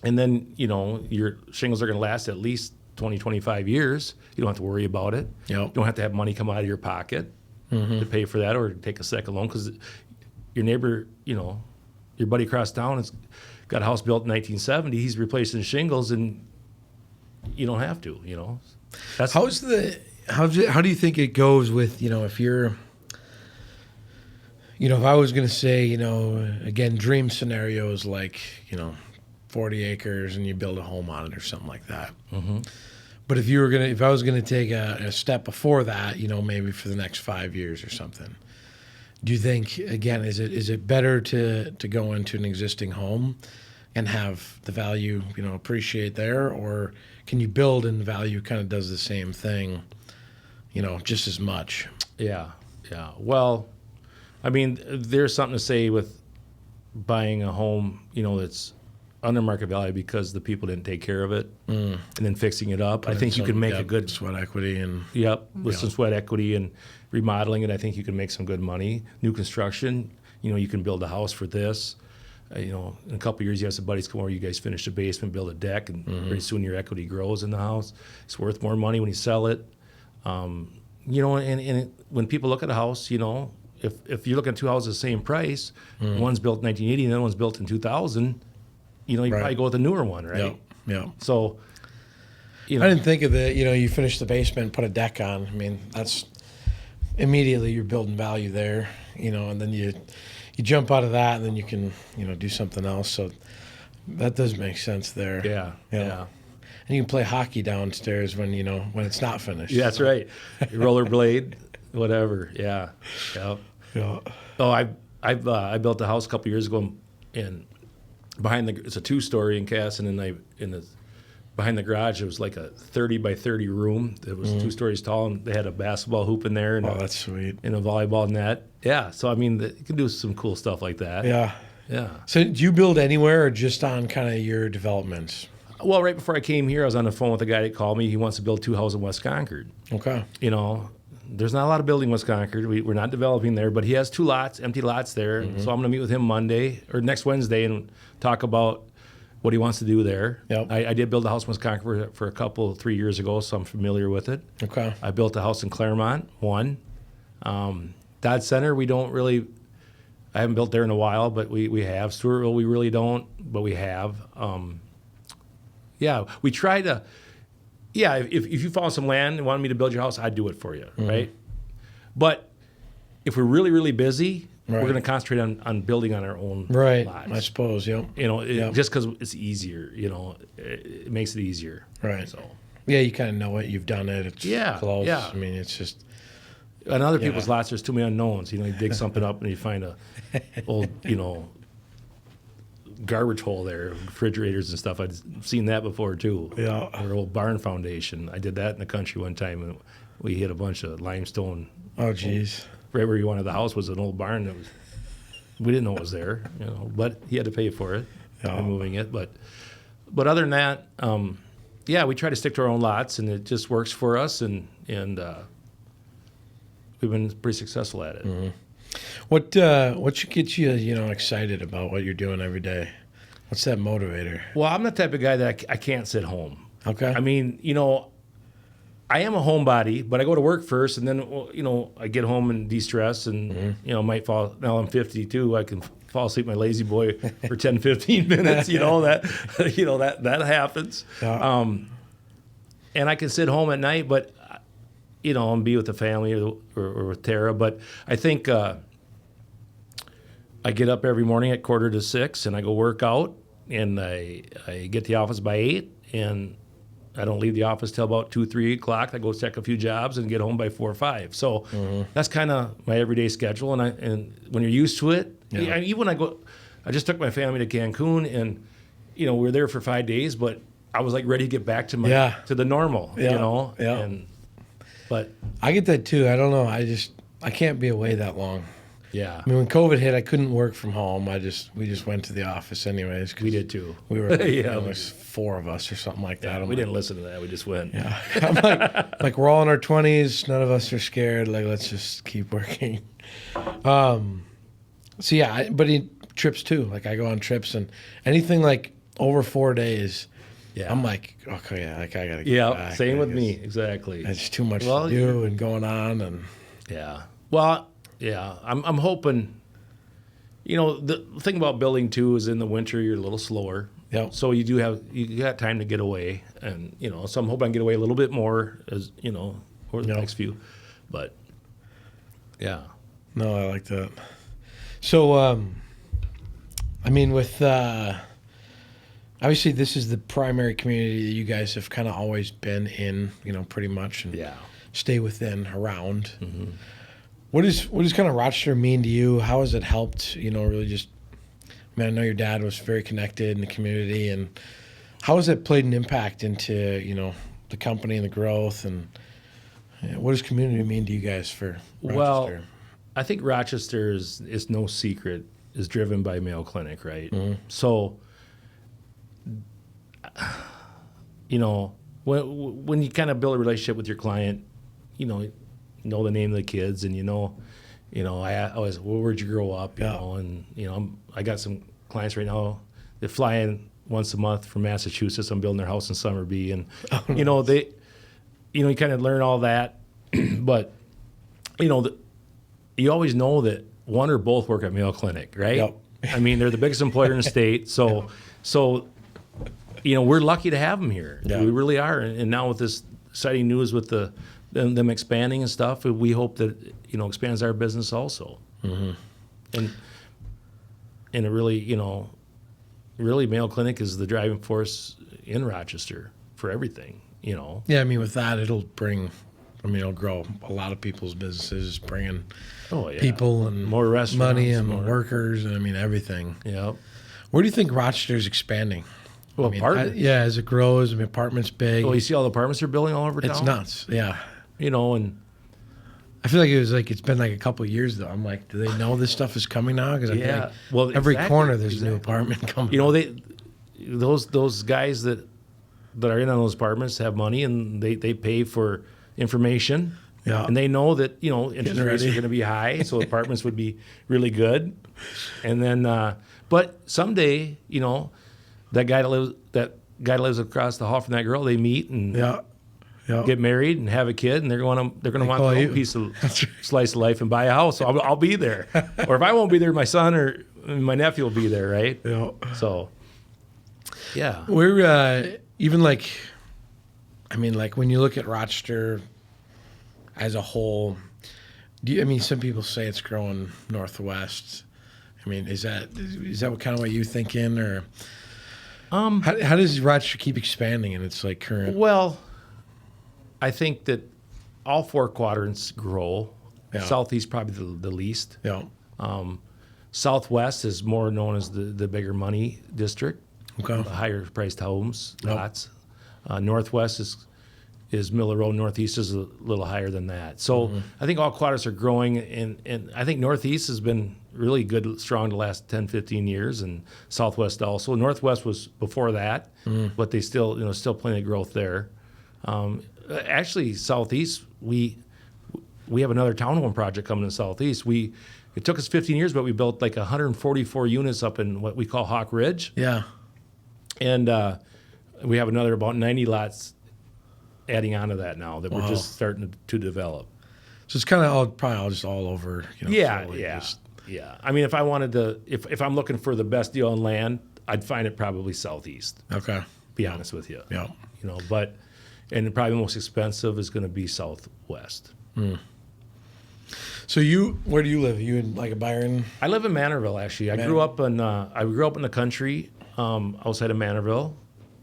Speaker 2: then, your shingles are going to last at least 20, 25 years. You don't have to worry about it.
Speaker 1: Yep.
Speaker 2: You don't have to have money come out of your pocket to pay for that or take a second loan, because your neighbor, your buddy across town has got a house built in 1970. He's replacing shingles, and you don't have to, That's How do you think it goes with, if you're, if I was going to say, again, dream scenarios like, 40 acres and you build a home on it or something like that. But if I was going to take a step before that, maybe for the next 5 years or something, do you think, again, is it better to go into an existing home and have the value, appreciate there, or can you build and the value kind of does the same thing? Just as much. Yeah. Well, I mean, there's something to say with buying a home, that's under market value because the people didn't take care of it, and then fixing it up. I think you can make a good
Speaker 1: sweat equity and
Speaker 2: with some sweat equity and remodeling it. I think you can make some good money. New construction, you can build a house for this. In a couple of years, you have some buddies come over, you guys finish the basement, build a deck, and pretty soon your equity grows in the house. It's worth more money when you sell it. And when people look at a house, if you're looking at 2 houses the same price, one's built in 1980 and the other one's built in 2000, you probably go with the newer one, right?
Speaker 1: Yeah.
Speaker 2: So,
Speaker 1: I didn't think of it. You finish the basement, put a deck on. I mean, that's immediately you're building value there, and then you jump out of that and then you can, do something else. So that does make sense there.
Speaker 2: Yeah.
Speaker 1: And you can play hockey downstairs when it's not finished.
Speaker 2: Yeah, that's right. Rollerblade, whatever. Yeah. Oh, I built a house a couple years ago, and it's a 2-story in Casson, and behind the garage it was like a 30 by 30 room. It was 2 stories tall, and they had a basketball hoop in there, and
Speaker 1: that's sweet,
Speaker 2: and a volleyball net. Yeah, so I mean, you can do some cool stuff like that.
Speaker 1: Yeah. So do you build anywhere or just on kind of your developments?
Speaker 2: Well, right before I came here, I was on the phone with a guy that called me. He wants to build 2 houses in West Concord.
Speaker 1: Okay.
Speaker 2: There's not a lot of building in West Concord. We're not developing there, but he has 2 empty lots there. So I'm going to meet with him next Wednesday and talk about what he wants to do there.
Speaker 1: Yep.
Speaker 2: I did build a house in West Concord for 3 years ago, so I'm familiar with it.
Speaker 1: Okay.
Speaker 2: I built a house in Claremont, one. Dodge Center, I haven't built there in a while, but we have. Stewartville, we really don't, but we have. We try to. If you found some land and wanted me to build your house, I'd do it for you, right? But if we're really, really busy, we're going to concentrate on building on our own lots.
Speaker 1: I suppose,
Speaker 2: just because it's easier, it makes it easier.
Speaker 1: Right.
Speaker 2: So.
Speaker 1: Yeah, you kind of know it. You've done it. It's close.
Speaker 2: Yeah.
Speaker 1: I mean, it's just...
Speaker 2: On other people's lots, there's too many unknowns. You dig something up and you find a old, garbage hole there, refrigerators and stuff. I've seen that before too.
Speaker 1: Yeah.
Speaker 2: Our old barn foundation. I did that in the country one time, and we hit a bunch of limestone.
Speaker 1: Oh, geez.
Speaker 2: Right where you wanted the house was an old barn that was. We didn't know it was there, but he had to pay for it, moving it. But other than that, we try to stick to our own lots, and it just works for us, and we've been pretty successful at it.
Speaker 1: Mm-hmm. What should get you, excited about what you're doing every day? What's that motivator?
Speaker 2: Well, I'm the type of guy that I can't sit home.
Speaker 1: Okay.
Speaker 2: I mean, I am a homebody, but I go to work first, and then, I get home and de-stress, and, might fall. Now I'm 52, I can fall asleep my lazy boy for 10, 15 minutes, that happens.
Speaker 1: Yeah.
Speaker 2: And I can sit home at night, but, and be with the family or with Tara. But I think I get up every morning at 5:45, and I go work out, and I get to the office by 8, and I don't leave the office till about 2, 3 o'clock. I go check a few jobs and get home by 4 or 5. So that's kind of my everyday schedule. And when you're used to it, even when I just took my family to Cancun, and we were there for 5 days, but I was like ready to get back to the normal,
Speaker 1: Yeah.
Speaker 2: But
Speaker 1: I get that too. I don't know. I can't be away that long.
Speaker 2: Yeah.
Speaker 1: I mean, when COVID hit, I couldn't work from home. We just went to the office anyways.
Speaker 2: We did too.
Speaker 1: We were, there was 4 of us or something like that.
Speaker 2: We didn't listen to that. We just went.
Speaker 1: Yeah. I'm like we're all in our 20s. None of us are scared. Like, let's just keep working. But trips too. Like, I go on trips, and anything like over 4 days, I'm like, okay, I gotta get back.
Speaker 2: Same with me. Exactly.
Speaker 1: It's too much to do and going on, and
Speaker 2: I'm hoping. The thing about building too is in the winter you're a little slower.
Speaker 1: Yeah.
Speaker 2: So you got time to get away, and so I'm hoping I can get away a little bit more as over the next few, but yeah.
Speaker 1: No, I like that. So, I mean, with obviously this is the primary community that you guys have kind of always been in, pretty much, and stay within around.
Speaker 2: Mm-hmm.
Speaker 1: What does kind of Rochester mean to you? How has it helped? Really just. I mean, I know your dad was very connected in the community, and how has it played an impact into the company and the growth, and what does community mean to you guys for Rochester?
Speaker 2: Well, I think Rochester is no secret is driven by Mayo Clinic, right?
Speaker 1: Mm-hmm.
Speaker 2: So, when you kind of build a relationship with your client, know the name of the kids, and I always, where'd you grow up? And I got some clients right now that fly in once a month from Massachusetts. I'm building their house in Summerby, and
Speaker 1: nice.
Speaker 2: you kind of learn all that, but you always know that one or both work at Mayo Clinic, right?
Speaker 1: Yep.
Speaker 2: I mean, they're the biggest employer in the state, so we're lucky to have them here.
Speaker 1: Yeah.
Speaker 2: We really are, and now with this exciting news with them expanding and stuff, we hope that expands our business also.
Speaker 1: Mm-hmm.
Speaker 2: And it really, really Mayo Clinic is the driving force in Rochester for everything.
Speaker 1: Yeah, I mean, with that, it'll grow a lot of people's businesses, bringing people and
Speaker 2: more restaurants,
Speaker 1: money and workers, and everything.
Speaker 2: Yeah.
Speaker 1: Where do you think Rochester's expanding?
Speaker 2: Well, apartments.
Speaker 1: As it grows, apartments big.
Speaker 2: Well, you see all the apartments they're building all over town?
Speaker 1: It's nuts, yeah.
Speaker 2: And
Speaker 1: I feel like it's been like a couple of years though. I'm like, do they know this stuff is coming now? Because every corner there's a new apartment coming.
Speaker 2: Those guys that are in on those apartments have money, and they pay for information.
Speaker 1: Yeah.
Speaker 2: And they know that interest rates are going to be high, so apartments would be really good. And then, but someday, that guy that lives across the hall from that girl, they meet and get married and have a kid, and they're going to want their own piece of slice of life and buy a house. So I'll be there, or if I won't be there, my son or my nephew will be there, right?
Speaker 1: Yeah.
Speaker 2: So, yeah,
Speaker 1: we're even like when you look at Rochester as a whole, I mean, some people say it's growing northwest. I mean, is that what kind of what you thinking, or how does Rochester keep expanding in its like current?
Speaker 2: Well, I think that all four quadrants grow. Yeah. Southeast probably the least.
Speaker 1: Yeah.
Speaker 2: Southwest is more known as the bigger money district.
Speaker 1: Okay.
Speaker 2: Higher priced homes, lots. Northwest is Miller Road. Northeast is a little higher than that. So I think all quadrants are growing, and I think Northeast has been really good, strong the last 10, 15 years, and Southwest also. Northwest was before that, but they still plenty of growth there. Actually, Southeast, we have another townhome project coming in Southeast. It took us 15 years, but we built like 144 units up in what we call Hawk Ridge.
Speaker 1: Yeah.
Speaker 2: And we have another about 90 lots adding on to that now that we're just starting to develop.
Speaker 1: So it's kind of probably just all over.
Speaker 2: Yeah. I mean, if I wanted to, if I'm looking for the best deal on land, I'd find it probably Southeast.
Speaker 1: Okay.
Speaker 2: Be honest with you.
Speaker 1: Yeah.
Speaker 2: And probably the most expensive is going to be Southwest.
Speaker 1: So where do you live? Are you in like a Byron?
Speaker 2: I live in Manorville, actually. I grew up in the country outside of Manorville.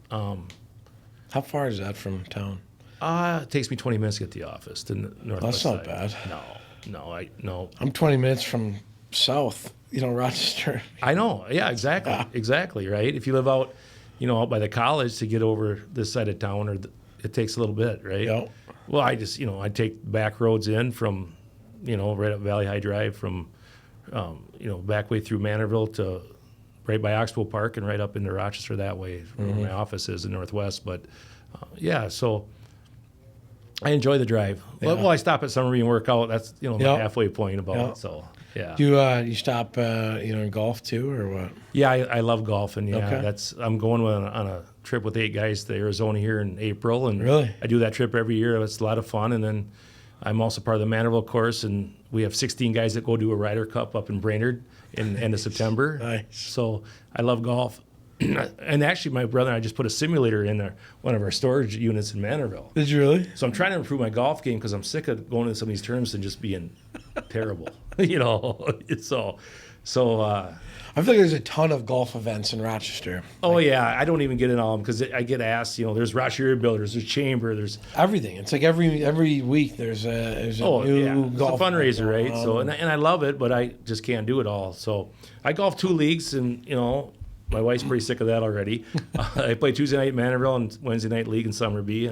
Speaker 1: How far is that from town?
Speaker 2: It takes me 20 minutes to get to the office to northwest.
Speaker 1: That's not bad.
Speaker 2: No.
Speaker 1: I'm 20 minutes from south, Rochester.
Speaker 2: I know. Yeah, exactly. Exactly, right? If you live out by the college to get over this side of town, it takes a little bit, right?
Speaker 1: Yeah.
Speaker 2: Well, I just, I take back roads in from, right up Valley High Drive from, back way through Manorville to right by Oxbow Park and right up into Rochester that way, where my office is in Northwest. But, so I enjoy the drive. Yeah. Well, I stop at Summerby and work out. That's, my halfway point about it. So, yeah.
Speaker 1: Do you stop, in golf too, or what?
Speaker 2: Yeah, I love golfing. Yeah,
Speaker 1: okay.
Speaker 2: I'm going on a trip with 8 guys to Arizona here in April, and
Speaker 1: really,
Speaker 2: I do that trip every year. It's a lot of fun, and then I'm also part of the Manorville course, and we have 16 guys that go do a Ryder Cup up in Brainerd in end of September.
Speaker 1: Nice.
Speaker 2: So I love golf. And actually, my brother and I just put a simulator in one of our storage units in Manorville.
Speaker 1: Did you really?
Speaker 2: So I'm trying to improve my golf game because I'm sick of going to some of these tournaments and just being terrible. So
Speaker 1: I feel like there's a ton of golf events in Rochester.
Speaker 2: Oh, yeah. I don't even get in all of them because I get asked, there's Rochester Builders, there's Chamber, there's
Speaker 1: everything. It's like every week there's a new golf.
Speaker 2: It's a fundraiser, right? So and I love it, but I just can't do it all. So I golf 2 leagues, and my wife's pretty sick of that already. I play Tuesday night Manorville and Wednesday night league in Summerby,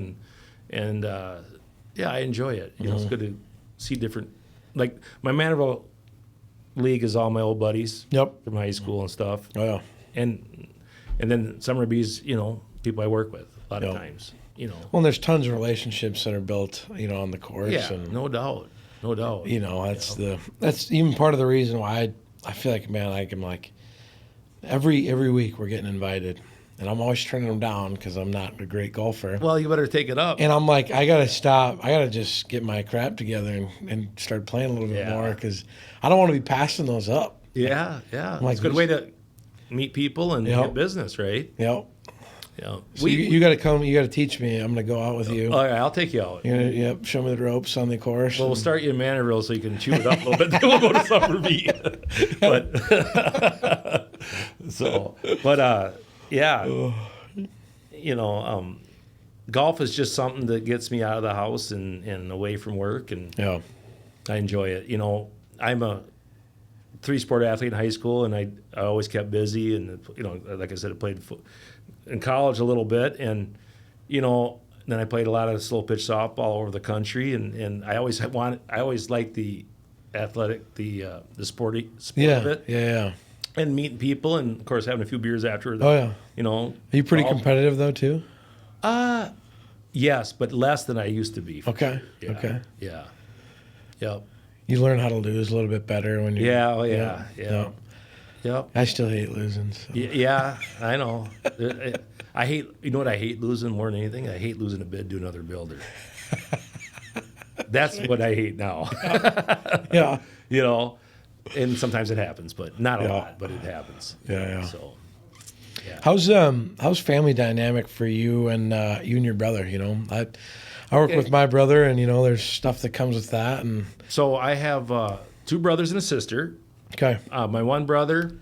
Speaker 2: and I enjoy it. It's good to see different. Like my Manorville league is all my old buddies.
Speaker 1: Yep.
Speaker 2: From high school and stuff.
Speaker 1: Oh yeah.
Speaker 2: And then Summerby's, people I work with a lot of times.
Speaker 1: Well, and there's tons of relationships that are built, on the course.
Speaker 2: Yeah,
Speaker 1: and,
Speaker 2: no doubt.
Speaker 1: That's even part of the reason why I feel like, man, I'm like every week we're getting invited, and I'm always turning them down because I'm not a great golfer.
Speaker 2: Well, you better take it up.
Speaker 1: And I'm like, I gotta stop. I gotta just get my crap together and start playing a little bit more because I don't want to be passing those up.
Speaker 2: Yeah. It's a good way to meet people and get business, right?
Speaker 1: Yep.
Speaker 2: Yeah.
Speaker 1: So you got to come. You got to teach me. I'm going to go out with you.
Speaker 2: All right, I'll take you out.
Speaker 1: Show me the ropes on the course.
Speaker 2: Well, we'll start you in Manorville so you can chew it up a little bit. Then we'll go to Summerby. Golf is just something that gets me out of the house and away from work, and I enjoy it. I'm a 3-sport athlete in high school, and I always kept busy, and like I said, I played in college a little bit, and then I played a lot of slow pitch softball all over the country, and I always liked the athletic, the sport of it.
Speaker 1: Yeah.
Speaker 2: And meeting people, and of course having a few beers after.
Speaker 1: Are you pretty competitive though too?
Speaker 2: Yes, but less than I used to be.
Speaker 1: Okay.
Speaker 2: Yeah.
Speaker 1: Okay.
Speaker 2: Yeah. Yep.
Speaker 1: You learn how to lose a little bit better when you.
Speaker 2: Yeah. Oh yeah. Yeah. Yep.
Speaker 1: I still hate losing. So.
Speaker 2: Yeah, I know. I hate. You know what I hate losing more than anything? I hate losing a bid to another builder. That's what I hate now.
Speaker 1: Yeah.
Speaker 2: And sometimes it happens, but not a lot. But it happens.
Speaker 1: Yeah.
Speaker 2: So. Yeah.
Speaker 1: How's family dynamic for you and your brother? I work with my brother, and there's stuff that comes with that. And
Speaker 2: so I have 2 brothers and a sister.
Speaker 1: Okay.
Speaker 2: My one brother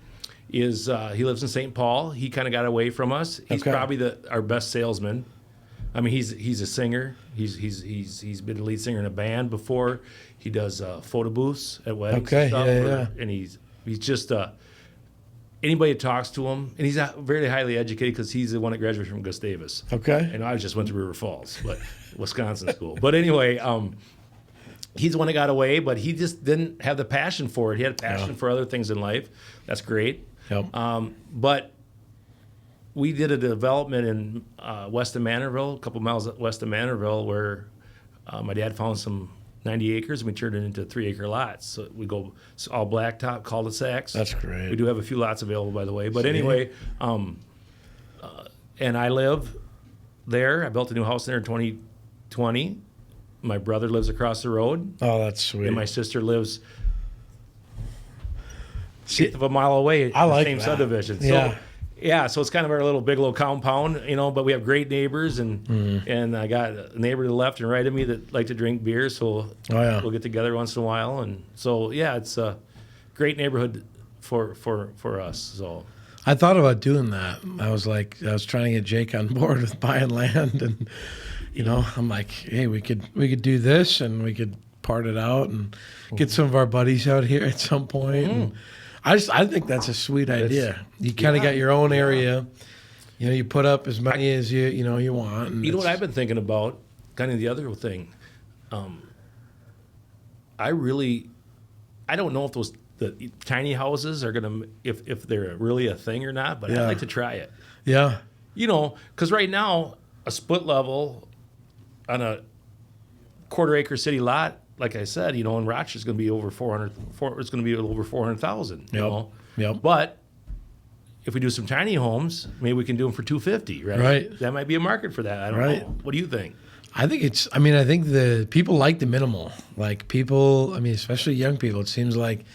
Speaker 2: is he lives in St. Paul. He kind of got away from us. He's probably our best salesman. I mean, he's a singer. He's been a lead singer in a band before. He does photo booths at weddings and stuff. And he's just anybody that talks to him, and he's very highly educated because he's the one that graduated from Gustavus.
Speaker 1: Okay.
Speaker 2: And I just went to River Falls, but Wisconsin school. But anyway, he's the one that got away, but he just didn't have the passion for it. He had a passion for other things in life. That's great.
Speaker 1: Yep.
Speaker 2: But we did a development in west of Manorville, a couple miles west of Manorville, where my dad found some 90 acres, and we turned it into 3-acre lots. So we go all blacktop, cul-de-sacs.
Speaker 1: That's great.
Speaker 2: We do have a few lots available, by the way. But anyway, and I live there. I built a new house there in 2020. My brother lives across the road.
Speaker 1: Oh, that's sweet.
Speaker 2: And my sister lives eighth of a mile away.
Speaker 1: I like
Speaker 2: the same
Speaker 1: that.
Speaker 2: subdivision.
Speaker 1: Yeah.
Speaker 2: So, yeah, so it's kind of our little Bigelow compound, but we have great neighbors, and I got a neighbor to the left and right of me that like to drink beer, so we'll get together once in a while, and so it's a great neighborhood for us. So
Speaker 1: I thought about doing that. I was trying to get Jake on board with buying land, and I'm like, hey, we could do this, and we could part it out and get some of our buddies out here at some point. And I think that's a sweet idea. You kind of got your own area. You put up as many as you want. And
Speaker 2: you know what I've been thinking about? Kind of the other thing. I don't know if the tiny houses are gonna if they're really a thing or not. But I'd like to try it.
Speaker 1: Yeah.
Speaker 2: Because right now a split level on a quarter-acre city lot, like I said, in Rochester is going to be over 400. It's going to be over 400,000.
Speaker 1: Yep.
Speaker 2: But if we do some tiny homes, maybe we can do them for 250. Right.
Speaker 1: Right.
Speaker 2: That might be a market for that. I don't know. What do you think?
Speaker 1: I think I think the people like the minimal. Like people, especially young people. It seems like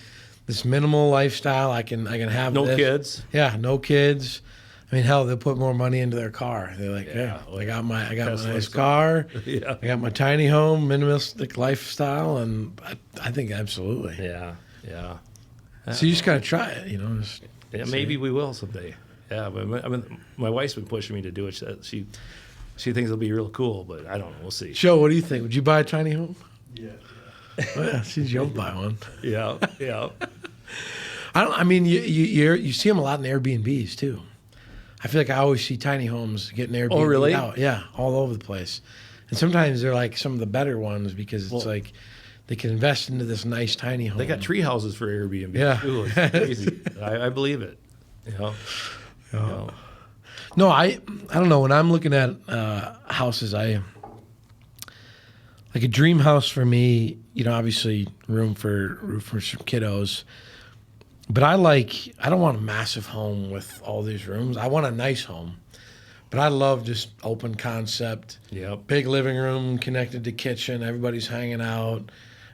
Speaker 1: this minimal lifestyle. I can have
Speaker 2: no
Speaker 1: this.
Speaker 2: Kids.
Speaker 1: Yeah, no kids. Hell, they'll put more money into their car. They're like, I got my nice car.
Speaker 2: Yeah.
Speaker 1: I got my tiny home, minimalistic lifestyle, and I think absolutely.
Speaker 2: Yeah.
Speaker 1: So you just gotta try it,
Speaker 2: Maybe we will someday. Yeah, but my wife's been pushing me to do it. She thinks it'll be real cool, but I don't know. We'll see.
Speaker 1: Joe, what do you think? Would you buy a tiny home?
Speaker 3: Yeah.
Speaker 1: Oh, yeah, she's you'll buy one.
Speaker 2: Yeah.
Speaker 1: You see them a lot in Airbnbs too. I feel like I always see tiny homes getting Airbnb
Speaker 2: Oh, really?
Speaker 1: out. Yeah, all over the place. And sometimes they're like some of the better ones because it's like they can invest into this nice tiny home.
Speaker 2: They got tree houses for Airbnb.
Speaker 1: Yeah.
Speaker 2: Too. It's crazy. I believe it.
Speaker 1: No, I don't know. When I'm looking at houses, like a dream house for me, obviously room for some kiddos. But I don't want a massive home with all these rooms. I want a nice home. But I love just open concept.
Speaker 2: Yep.
Speaker 1: Big living room connected to kitchen. Everybody's hanging out.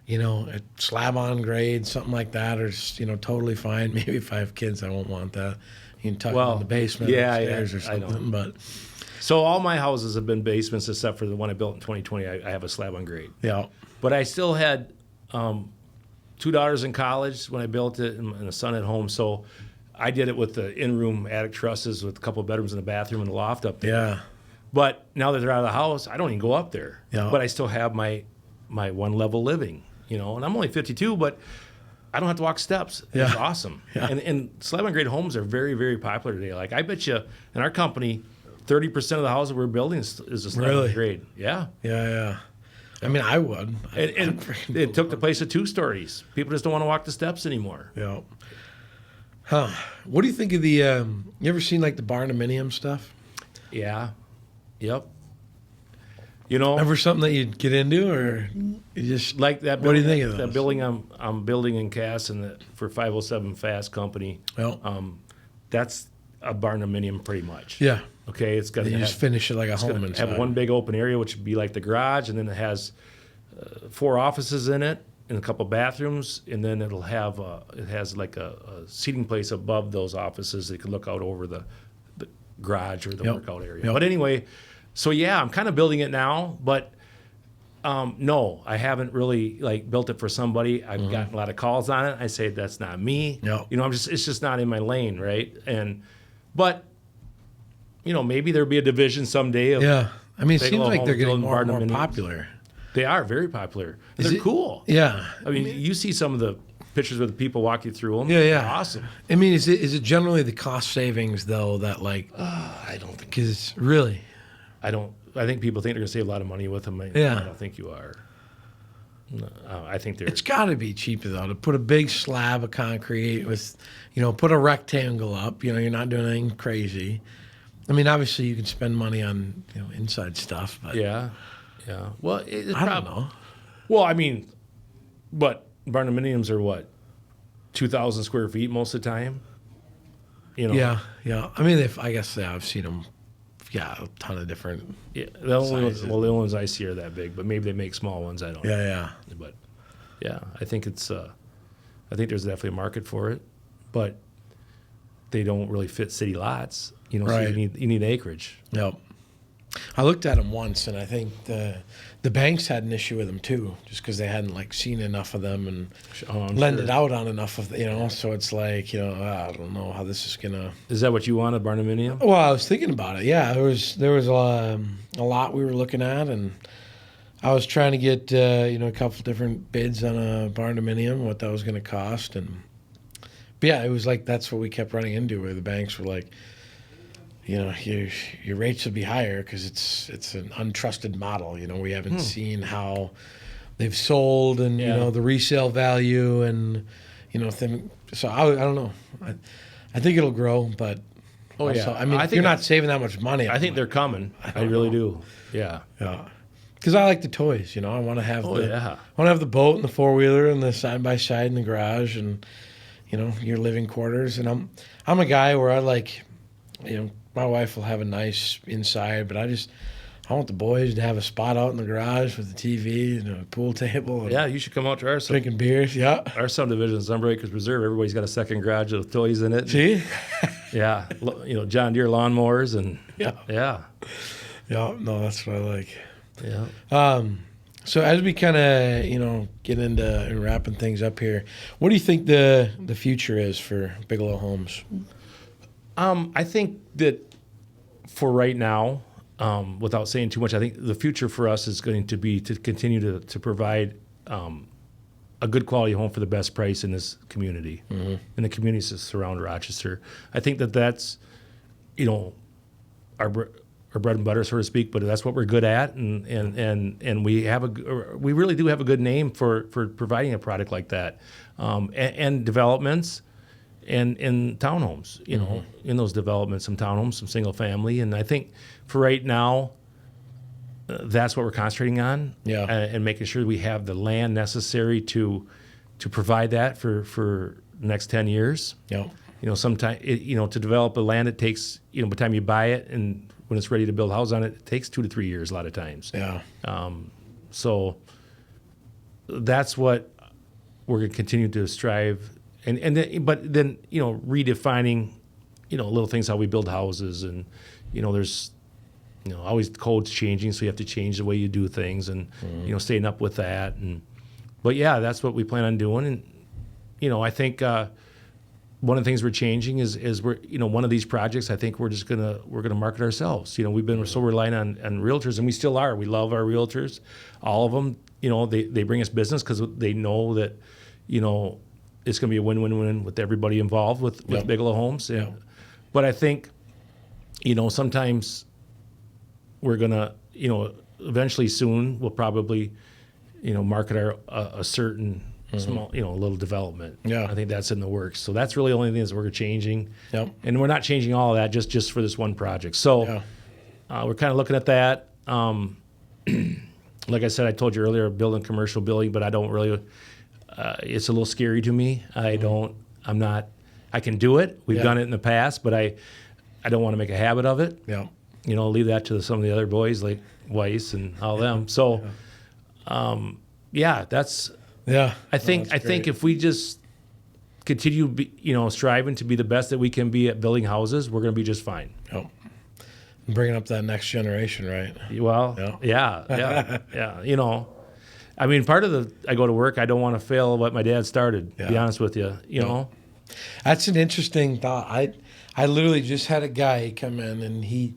Speaker 1: A slab on grade, something like that, or just, totally fine. Maybe if I have kids, I won't want that. You can tuck them in the basement upstairs or something. But
Speaker 2: so all my houses have been basements except for the one I built in 2020. I have a slab on grade.
Speaker 1: Yeah.
Speaker 2: But I still had 2 daughters in college when I built it and a son at home. So I did it with the in-room attic trusses with a couple of bedrooms and a bathroom and a loft up there.
Speaker 1: Yeah.
Speaker 2: But now that they're out of the house, I don't even go up there.
Speaker 1: Yeah.
Speaker 2: But I still have my one-level living, and I'm only 52, but I don't have to walk steps.
Speaker 1: Yeah.
Speaker 2: It's awesome. Yeah. And slab-on-grade homes are very, very popular today. Like, I bet you in our company, 30% of the houses we're building is a slab-on-grade. Yeah.
Speaker 1: Yeah. I would.
Speaker 2: And it took the place of 2 stories. People just don't want to walk the steps anymore.
Speaker 1: Yeah. Huh. What do you think of the, you ever seen like the barndominium stuff?
Speaker 2: Yeah. Yep.
Speaker 1: Ever something that you'd get into, or you just
Speaker 2: like that?
Speaker 1: What do you think of those?
Speaker 2: That building I'm building in Cass and for 507 Fast Company.
Speaker 1: Well,
Speaker 2: that's a barndominium pretty much.
Speaker 1: Yeah.
Speaker 2: Okay, it's got to
Speaker 1: just finish it like a home inside.
Speaker 2: Have one big open area, which would be like the garage, and then it has 4 offices in it and a couple bathrooms, and then it has like a seating place above those offices that you can look out over the garage or the workout area. Yep. But anyway, so yeah, I'm kind of building it now, but No, I haven't really like built it for somebody. I've gotten a lot of calls on it. I say that's not me.
Speaker 1: No.
Speaker 2: It's just not in my lane, right? But maybe there'll be a division someday.
Speaker 1: Yeah, I mean, it seems
Speaker 2: Bigelow
Speaker 1: like they're
Speaker 2: Homes
Speaker 1: getting
Speaker 2: building
Speaker 1: more and more
Speaker 2: barndominiums.
Speaker 1: popular.
Speaker 2: They are very popular. They're cool.
Speaker 1: Yeah,
Speaker 2: I mean, you see some of the pictures where the people walk you through them.
Speaker 1: Yeah.
Speaker 2: They're awesome.
Speaker 1: I mean, is it generally the cost savings though that like?
Speaker 2: I don't think.
Speaker 1: Because really,
Speaker 2: I don't. I think people think they're going to save a lot of money with them. I don't think you are. No, I think they're.
Speaker 1: It's got to be cheaper though to put a big slab of concrete with, put a rectangle up. You're not doing anything crazy. I mean, obviously you can spend money on inside stuff, but
Speaker 2: yeah. Well,
Speaker 1: I don't know.
Speaker 2: Well, I mean, but barndominiums are what, 2,000 square feet most of the time.
Speaker 1: Yeah. I mean, I guess I've seen them. Yeah, a ton of different.
Speaker 2: Yeah, the only ones I see are that big, but maybe they make small ones. I don't know.
Speaker 1: Yeah.
Speaker 2: But yeah, I think it's. I think there's definitely a market for it, but they don't really fit city lots. So
Speaker 1: Right.
Speaker 2: you need acreage.
Speaker 1: Yep. I looked at them once, and I think the banks had an issue with them too, just because they hadn't seen enough of them and lended out on enough of So it's like I don't know how this is gonna.
Speaker 2: Is that what you want, a barndominium?
Speaker 1: Well, I was thinking about it. Yeah, there was a lot we were looking at, and I was trying to get a couple different bids on a barndominium, what that was going to cost, but yeah, it was like that's what we kept running into, where the banks were like, your rates would be higher because it's an untrusted model. We haven't seen how they've sold and the resale value and so I don't know. I think it'll grow, but I mean, if you're not saving that much money.
Speaker 2: I think they're coming. I really do. Yeah.
Speaker 1: Because I like the toys. I want to have I want to have the boat and the 4-wheeler and the side by side in the garage and your living quarters. And I'm a guy where I like my wife will have a nice inside, but I want the boys to have a spot out in the garage with the TV and a pool table. And
Speaker 2: you should come out to our
Speaker 1: drinking beers. Yeah,
Speaker 2: our subdivision, Sunbreakers Reserve. Everybody's got a second garage with toys in it.
Speaker 1: See,
Speaker 2: yeah, John Deere lawnmowers and
Speaker 1: yeah. No, that's what I like.
Speaker 2: Yeah.
Speaker 1: So as we kind of get into and wrapping things up here, what do you think the future is for Bigelow Homes?
Speaker 2: I think that for right now, without saying too much, I think the future for us is going to be to continue to provide a good quality home for the best price in this community, in the communities that surround Rochester. I think that's, our bread and butter, so to speak, but that's what we're good at, and we really do have a good name for providing a product like that, and developments. And in townhomes, in those developments, some townhomes, some single family. And I think for right now, that's what we're concentrating on.
Speaker 1: Yeah.
Speaker 2: And making sure we have the land necessary to provide that for the next 10 years.
Speaker 1: Yeah.
Speaker 2: Sometimes, to develop a land, it takes, by the time you buy it and when it's ready to build a house on it, it takes 2 to 3 years a lot of times.
Speaker 1: Yeah.
Speaker 2: So that's what we're going to continue to strive. But then redefining little things, how we build houses, and there's always codes changing, so you have to change the way you do things, and staying up with that. But yeah, that's what we plan on doing. And I think one of the things we're changing is we're one of these projects. I think we're gonna market ourselves. We've been so reliant on realtors, and we still are. We love our realtors, all of them. They bring us business because they know that it's going to be a win-win-win with everybody involved with Bigelow Homes.
Speaker 1: Yeah.
Speaker 2: But I think, sometimes we're going to, eventually soon we'll probably, market a certain small, little development.
Speaker 1: Yeah.
Speaker 2: I think that's in the works. So that's really the only thing that we're changing.
Speaker 1: Yep.
Speaker 2: And we're not changing all of that just for this one project. So we're kind of looking at that. Like I said, I told you earlier, building commercial building, but I don't really... it's a little scary to me. I can do it. We've done it in the past, but I don't want to make a habit of it.
Speaker 1: Yeah.
Speaker 2: Leave that to some of the other boys like Weiss and all them. So, that's.
Speaker 1: Yeah.
Speaker 2: I think if we just continue, striving to be the best that we can be at building houses, we're going to be just fine.
Speaker 1: Oh. Bringing up that next generation, right?
Speaker 2: Well, yeah. You know, I mean, I go to work, I don't want to fail what my dad started, to be honest with you, you know?
Speaker 1: That's an interesting thought. I literally just had a guy come in, and he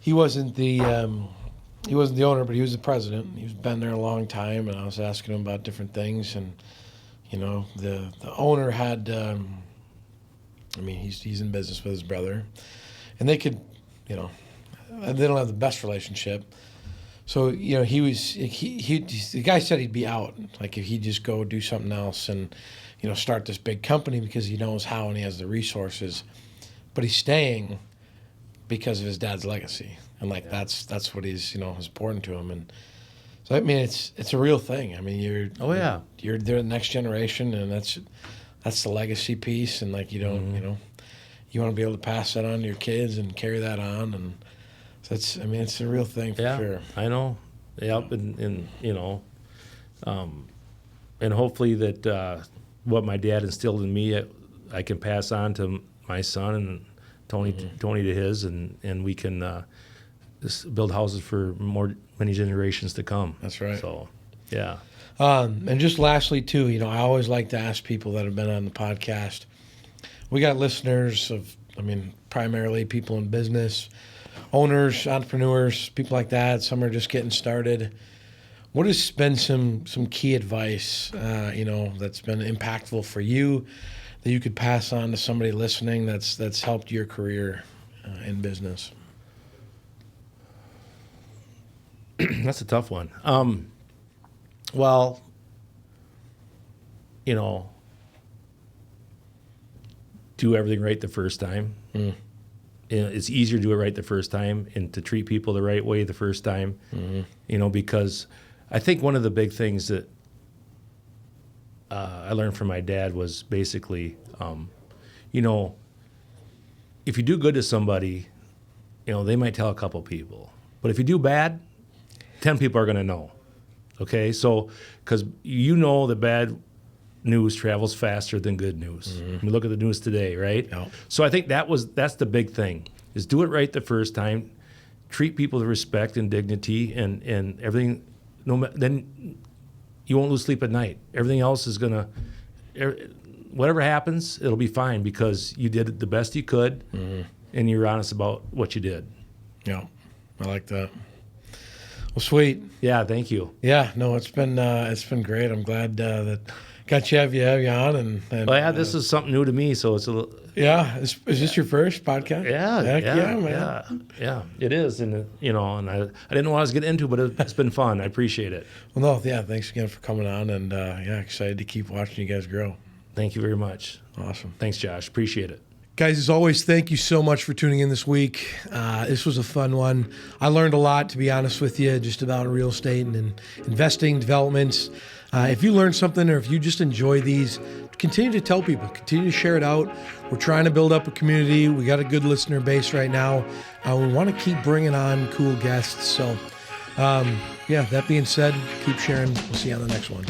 Speaker 1: wasn't the owner, but he was the president. He's been there a long time, and I was asking him about different things, and you know, the owner had, I mean, he's in business with his brother, and they could, you know, they don't have the best relationship. So, you know, the guy said he'd be out, like if he'd just go do something else and, you know, start this big company because he knows how and he has the resources. But he's staying because of his dad's legacy. And like that's what he's, you know, is important to him. And so I mean it's a real thing. I mean you're the next generation, and that's the legacy piece, and like you don't, you know, you want to be able to pass that on to your kids and carry that on, and so it's a real thing for sure.
Speaker 2: I know. Yep, and you know, and hopefully that what my dad instilled in me, I can pass on to my son and Tony to his, and we can just build houses for many generations to come.
Speaker 1: That's right.
Speaker 2: So, yeah.
Speaker 1: And just lastly too, you know, I always like to ask people that have been on the podcast. We got listeners of, I mean, primarily people in business, owners, entrepreneurs, people like that. Some are just getting started. What has been some key advice, you know, that's been impactful for you that you could pass on to somebody listening that's helped your career in business?
Speaker 2: That's a tough one. Well, you know, do everything right the first time. You know, it's easier to do it right the first time and to treat people the right way the first time, you know, because I think one of the big things that I learned from my dad was basically, you know, if you do good to somebody, you know, they might tell a couple people. But if you do bad, 10 people are going to know. Okay? So, because you know the bad news travels faster than good news. We look at the news today, right?
Speaker 1: Yep.
Speaker 2: So I think that's the big thing, is do it right the first time, treat people with respect and dignity and everything. Then you won't lose sleep at night. Everything else is going to, whatever happens, it'll be fine because you did the best you could and you're honest about what you did.
Speaker 1: Yeah, I like that. Well, sweet.
Speaker 2: Yeah, thank you.
Speaker 1: Yeah, no, it's been great. I'm glad that have you on. And
Speaker 2: well, yeah, this is something new to me, so it's a little.
Speaker 1: Yeah, is this your first podcast?
Speaker 2: Yeah,
Speaker 1: man.
Speaker 2: Yeah, it is, and you know, and I didn't know what I was getting into, but it's been fun. I appreciate it.
Speaker 1: Well, no, yeah, thanks again for coming on, and excited to keep watching you guys grow.
Speaker 2: Thank you very much.
Speaker 1: Awesome.
Speaker 2: Thanks, Josh. Appreciate it.
Speaker 1: Guys, as always, thank you so much for tuning in this week. This was a fun one. I learned a lot, to be honest with you, just about real estate and investing, developments. If you learned something or if you just enjoy these, continue to tell people, continue to share it out. We're trying to build up a community. We got a good listener base right now. We want to keep bringing on cool guests. So, that being said, keep sharing. We'll see you on the next one.